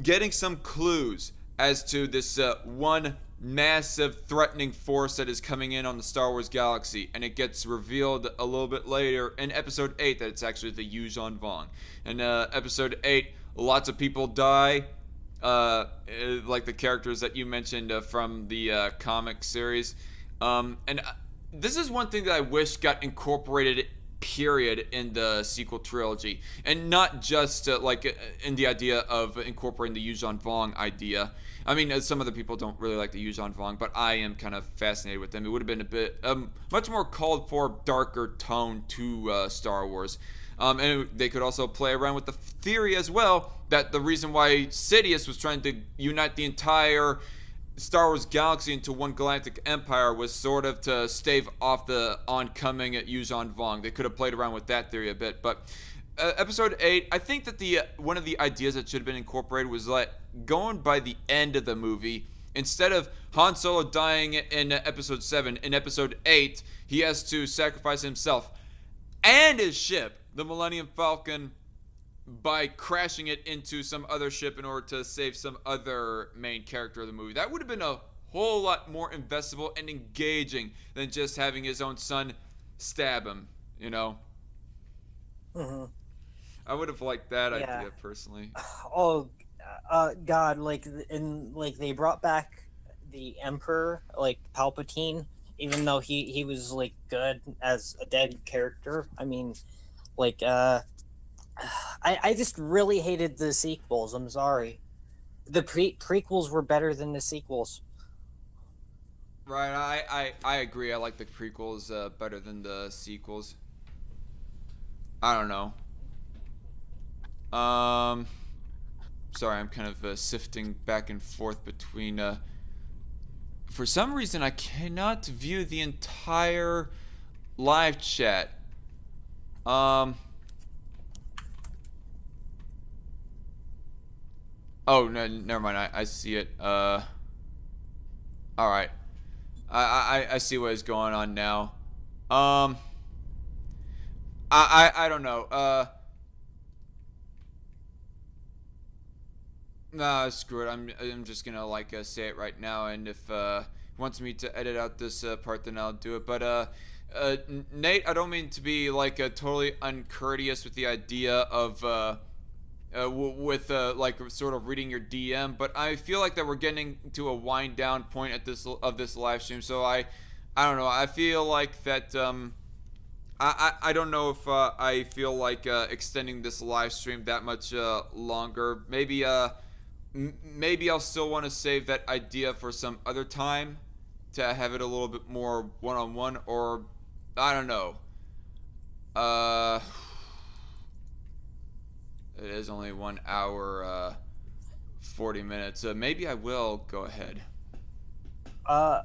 getting some clues as to this one massive threatening force that is coming in on the Star Wars galaxy, and it gets revealed a little bit later in episode 8 that it's actually the Yuuzhan Vong. In episode 8, lots of people die, like the characters that you mentioned from the comic series, and this is one thing that I wish got incorporated period in the sequel trilogy, and not just in the idea of incorporating the Yuuzhan Vong idea. I mean, some other people don't really like the Yuuzhan Vong, but I am kind of fascinated with them. It would have been a bit much more called for, darker tone to Star Wars. And they could also play around with the theory as well that the reason why Sidious was trying to unite the entire Star Wars galaxy into one galactic empire was sort of to stave off the oncoming Yuuzhan Vong. They could have played around with that theory a bit, but episode 8, I think that the one of the ideas that should have been incorporated was going by the end of the movie. Instead of Han Solo dying in episode 7, in episode 8, he has to sacrifice himself and his ship, the Millennium Falcon, by crashing it into some other ship in order to save some other main character of the movie. That would have been a whole lot more investable and engaging than just having his own son stab him, you know? Mm-hmm. I would have liked that idea personally. Oh, God, they brought back the Emperor, Palpatine, even though he was, good as a dead character. I mean, I just really hated the sequels. I'm sorry. The prequels were better than the sequels. Right, I agree. I like the prequels better than the sequels. I don't know. Sorry, I'm kind of sifting back and forth between. For some reason, I cannot view the entire live chat. Oh, no, never mind. I see it. All right. I see what is going on now. I don't know. Nah, screw it. I'm just gonna say it right now, and if he wants me to edit out this part, then I'll do it. But Nate, I don't mean to be totally uncourteous with the idea of sort of reading your DM, but I feel like that we're getting to a wind down point at this live stream. So I don't know. I feel like that I don't know if I feel like extending this live stream that much longer. Maybe I'll still want to save that idea for some other time to have it a little bit more one-on-one, or I don't know. It is only 1 hour 40 minutes. Maybe I will go ahead. I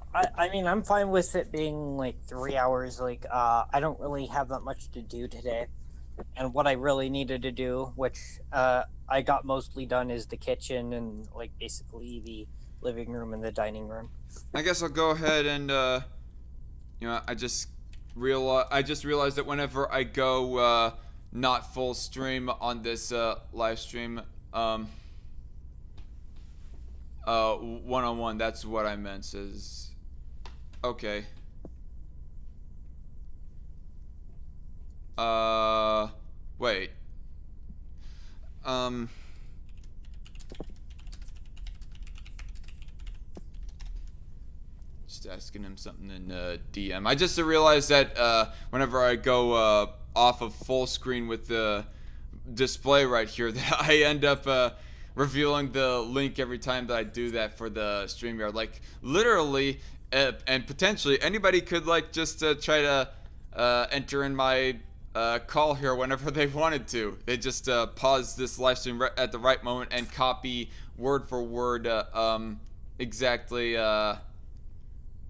mean, I'm fine with it being 3 hours. I don't really have that much to do today, and what I really needed to do, which I got mostly done, is the kitchen and basically the living room and the dining room. I guess I'll go ahead and I just realized that whenever I go not full stream on this live stream, one-on-one, that's what I meant. Says okay. Wait. Just asking him something in DM. I just realized that whenever I go off of full screen with the display right here, that I end up revealing the link every time that I do that for the StreamYard. Literally, and potentially anybody could just try to enter in my call here whenever they wanted to. They just pause this live stream at the right moment and copy word for word exactly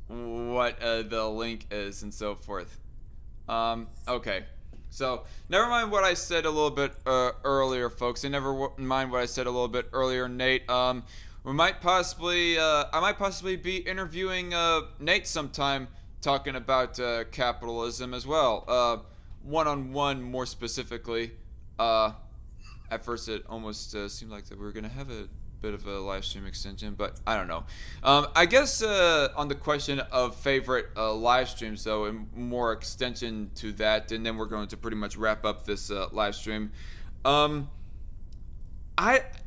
what the link is and so forth. Okay. So, never mind what I said a little bit earlier, folks. And never mind what I said a little bit earlier, Nate. I might possibly be interviewing Nate sometime, talking about capitalism as well. One-on-one, more specifically. At first, it almost seemed like that we were gonna have a bit of a live stream extension, but I don't know. I guess on the question of favorite live streams, though, and more extension to that, and then we're going to pretty much wrap up this live stream. I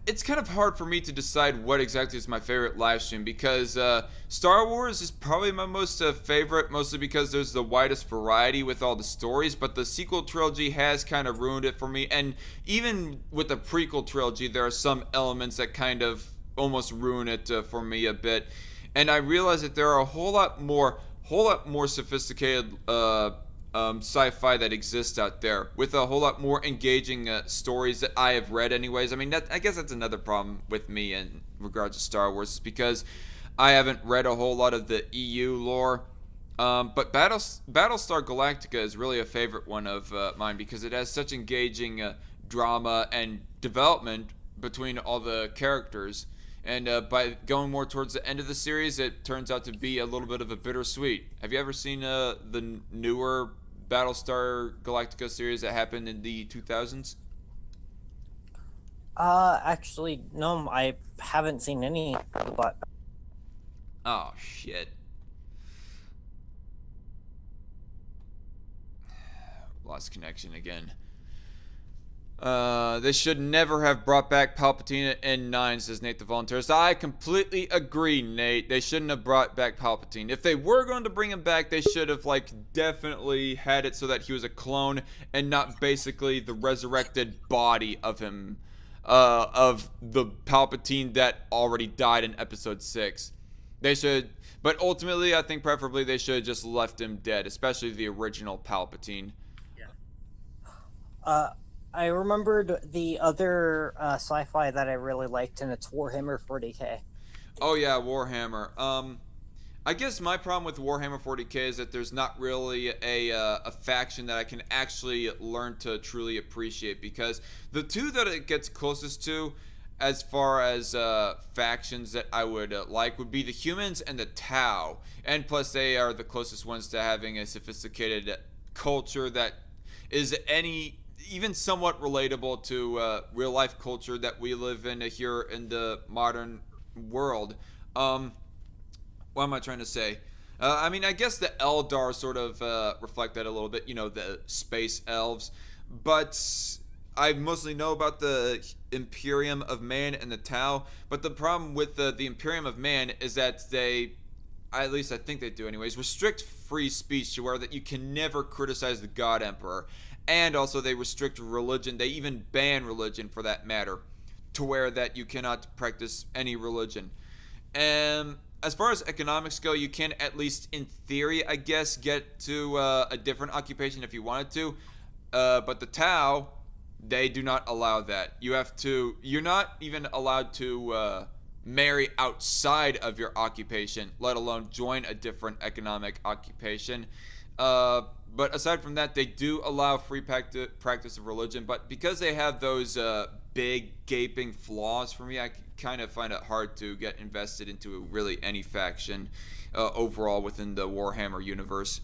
it's kind of hard for me to decide what exactly is my favorite live stream, because Star Wars is probably my most favorite, mostly because there's the widest variety with all the stories, but the sequel trilogy has kind of ruined it for me, and even with the prequel trilogy, there are some elements that kind of almost ruin it for me a bit, and I realize that there are a whole lot more sophisticated sci-fi that exists out there, with a whole lot more engaging stories that I have read anyways. I mean, I guess that's another problem with me in regards to Star Wars, is because I haven't read a whole lot of the EU lore. But Battlestar Galactica is really a favorite one of mine, because it has such engaging drama and development between all the characters. And by going more towards the end of the series, it turns out to be a little bit of a bittersweet. Have you ever seen the newer Battlestar Galactica series that happened in the 2000s? Actually, no, I haven't seen any, but... Oh, shit. Lost connection again. They should never have brought back Palpatine at N9, says Nate the Voluntarist. I completely agree, Nate. They shouldn't have brought back Palpatine. If they were going to bring him back, they should have, like, definitely had it so that he was a clone and not basically the resurrected body of him, of the Palpatine that already died in Episode 6. They should, but ultimately, I think preferably they should have just left him dead, especially the original Palpatine. Yeah. I remembered the other sci-fi that I really liked, and it's Warhammer 40k. Oh yeah, Warhammer. I guess my problem with Warhammer 40k is that there's not really a faction that I can actually learn to truly appreciate, because the two that it gets closest to, as far as factions that I would like, would be the humans and the Tau, and plus they are the closest ones to having a sophisticated culture that is even somewhat relatable to real life culture that we live in here in the modern world. What am I trying to say? I mean, I guess the Eldar sort of reflect that a little bit, the space elves, but I mostly know about the Imperium of Man and the Tau, but the problem with the Imperium of Man is that they, at least I think they do anyways, restrict free speech to where that you can never criticize the God Emperor. And also they restrict religion. They even ban religion, for that matter, to where that you cannot practice any religion. And as far as economics go, you can, at least in theory, I guess, get to a different occupation if you wanted to. But the Tau, they do not allow that. You're not even allowed to marry outside of your occupation, let alone join a different economic occupation. But aside from that, they do allow free practice of religion. But because they have those big gaping flaws for me, I kind of find it hard to get invested into really any faction overall within the Warhammer universe.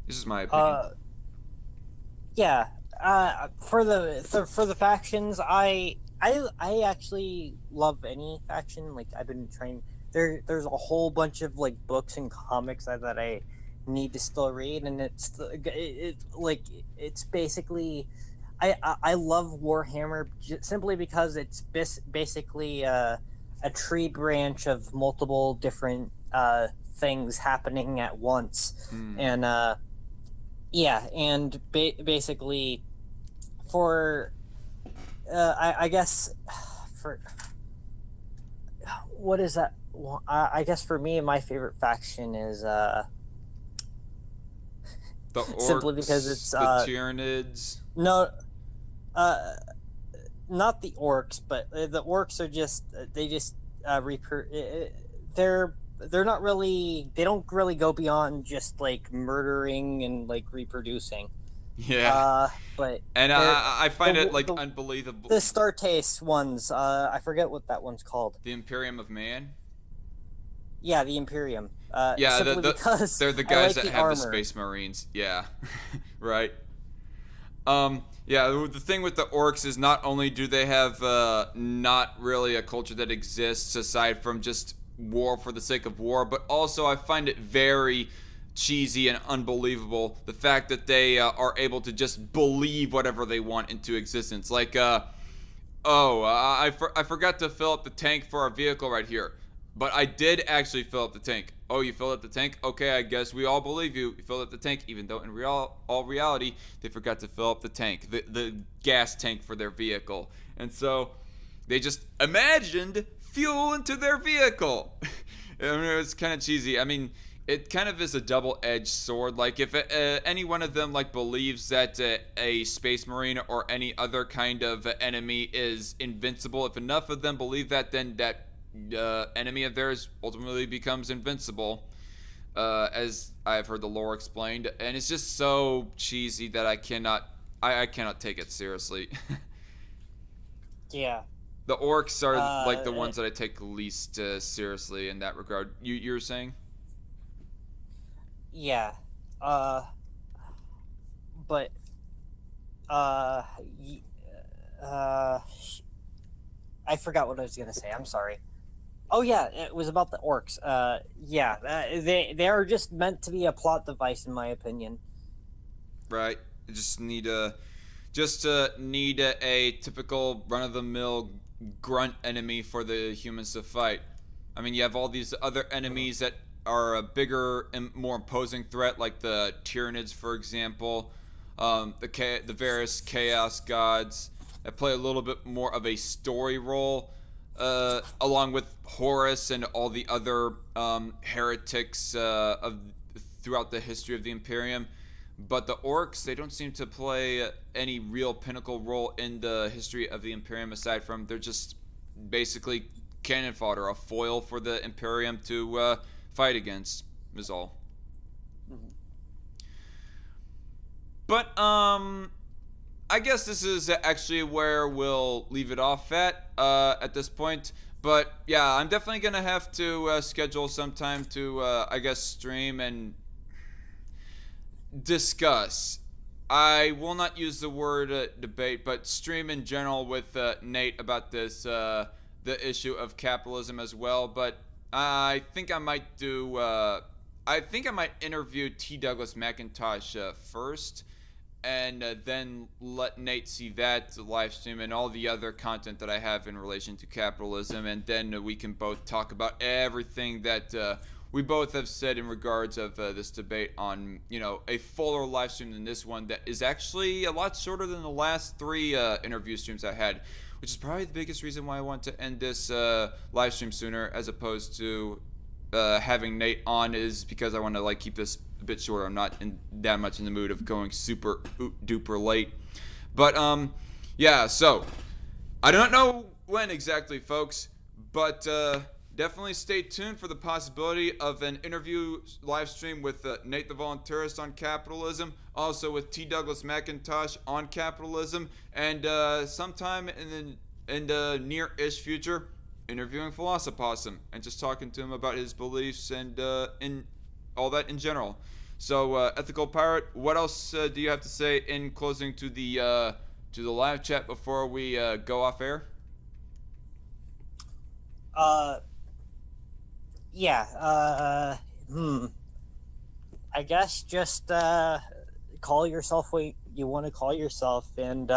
This is my opinion. Yeah. For the factions, I actually love any faction. Like, I've been trying. There's a whole bunch of like books and comics that I need to still read, and it's basically I love Warhammer simply because it's basically a tree branch of multiple different things happening at once. And basically for I guess for what is that? I guess for me, my favorite faction is the orcs, simply because it's the Tyranids. No, not the orcs, but the orcs are just they're not really, they don't really go beyond just like murdering and like reproducing. Yeah. But I find it like unbelievable. The Startace ones, I forget what that one's called. The Imperium of Man. Yeah, the Imperium. Yeah, because they're the guys that have armor. the Space Marines. Yeah, right. Yeah, the thing with the orcs is not only do they have not really a culture that exists aside from just war for the sake of war, but also I find it very cheesy and unbelievable the fact that they are able to just believe whatever they want into existence. Like Oh, I forgot to fill up the tank for our vehicle right here. But I did actually fill up the tank. Oh, you filled up the tank? Okay, I guess we all believe you. You filled up the tank, even though in all reality, they forgot to fill up the tank, the gas tank for their vehicle. And so they just imagined fuel into their vehicle. I mean, it was kind of cheesy. I mean, it kind of is a double-edged sword. Like, if any one of them, like, believes that a space marine or any other kind of enemy is invincible, if enough of them believe that, then that enemy of theirs ultimately becomes invincible, as I've heard the lore explained, and it's just so cheesy that I cannot take it seriously. Yeah. The orcs are like the ones that I take least seriously in that regard. You're saying? Yeah. But I forgot what I was gonna say. I'm sorry. Oh yeah, it was about the orcs. They are just meant to be a plot device, in my opinion. Right. Just need a typical run-of-the-mill grunt enemy for the humans to fight. I mean, you have all these other enemies that are a bigger and more imposing threat, like the Tyranids, for example, the various Chaos Gods that play a little bit more of a story role, along with Horus and all the other heretics throughout the history of the Imperium. But the orcs, they don't seem to play any real pinnacle role in the history of the Imperium, aside from they're just basically cannon fodder, a foil for the Imperium to fight against, is all. Mm-hmm. But I guess this is actually where we'll leave it off at this point. But yeah, I'm definitely gonna have to schedule some time to I guess stream and discuss. I will not use the word debate, but stream in general with Nate about this the issue of capitalism as well. But I think I might do. I think I might interview T. Douglas McIntosh first, and then let Nate see that live stream and all the other content that I have in relation to capitalism, and then we can both talk about everything that we both have said in regards of this debate on, a fuller live stream than this one that is actually a lot shorter than the last 3 interview streams I had, which is probably the biggest reason why I want to end this live stream sooner as opposed to having Nate on, is because I want to keep this a bit shorter. I'm not that much in the mood of going super duper late. But yeah, so I don't know when exactly, folks, but definitely stay tuned for the possibility of an interview live stream with Nate the Voluntarist on capitalism, also with T. Douglas McIntosh on capitalism, and sometime in the near-ish future, interviewing Philosophossum and just talking to him about his beliefs and in all that in general. So, Ethical Pirate, what else do you have to say in closing to the live chat before we go off air? I guess just call yourself what you want to call yourself, and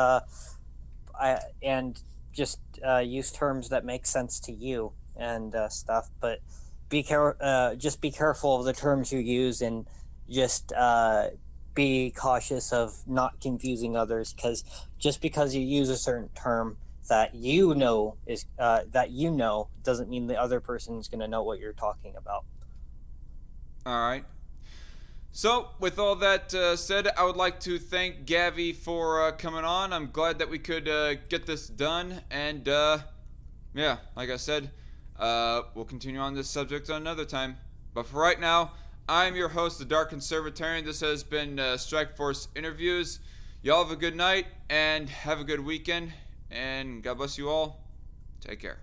just use terms that make sense to you and stuff. But just be careful of the terms you use, and just be cautious of not confusing others. Because just because you use a certain term that doesn't mean the other person is going to know what you're talking about. All right. So, with all that said, I would like to thank Gavi for coming on. I'm glad that we could get this done. And, yeah, like I said, we'll continue on this subject another time. But for right now, I'm your host, the Dark Conservatarian. This has been Strike Force Interviews. Y'all have a good night and have a good weekend. And God bless you all. Take care.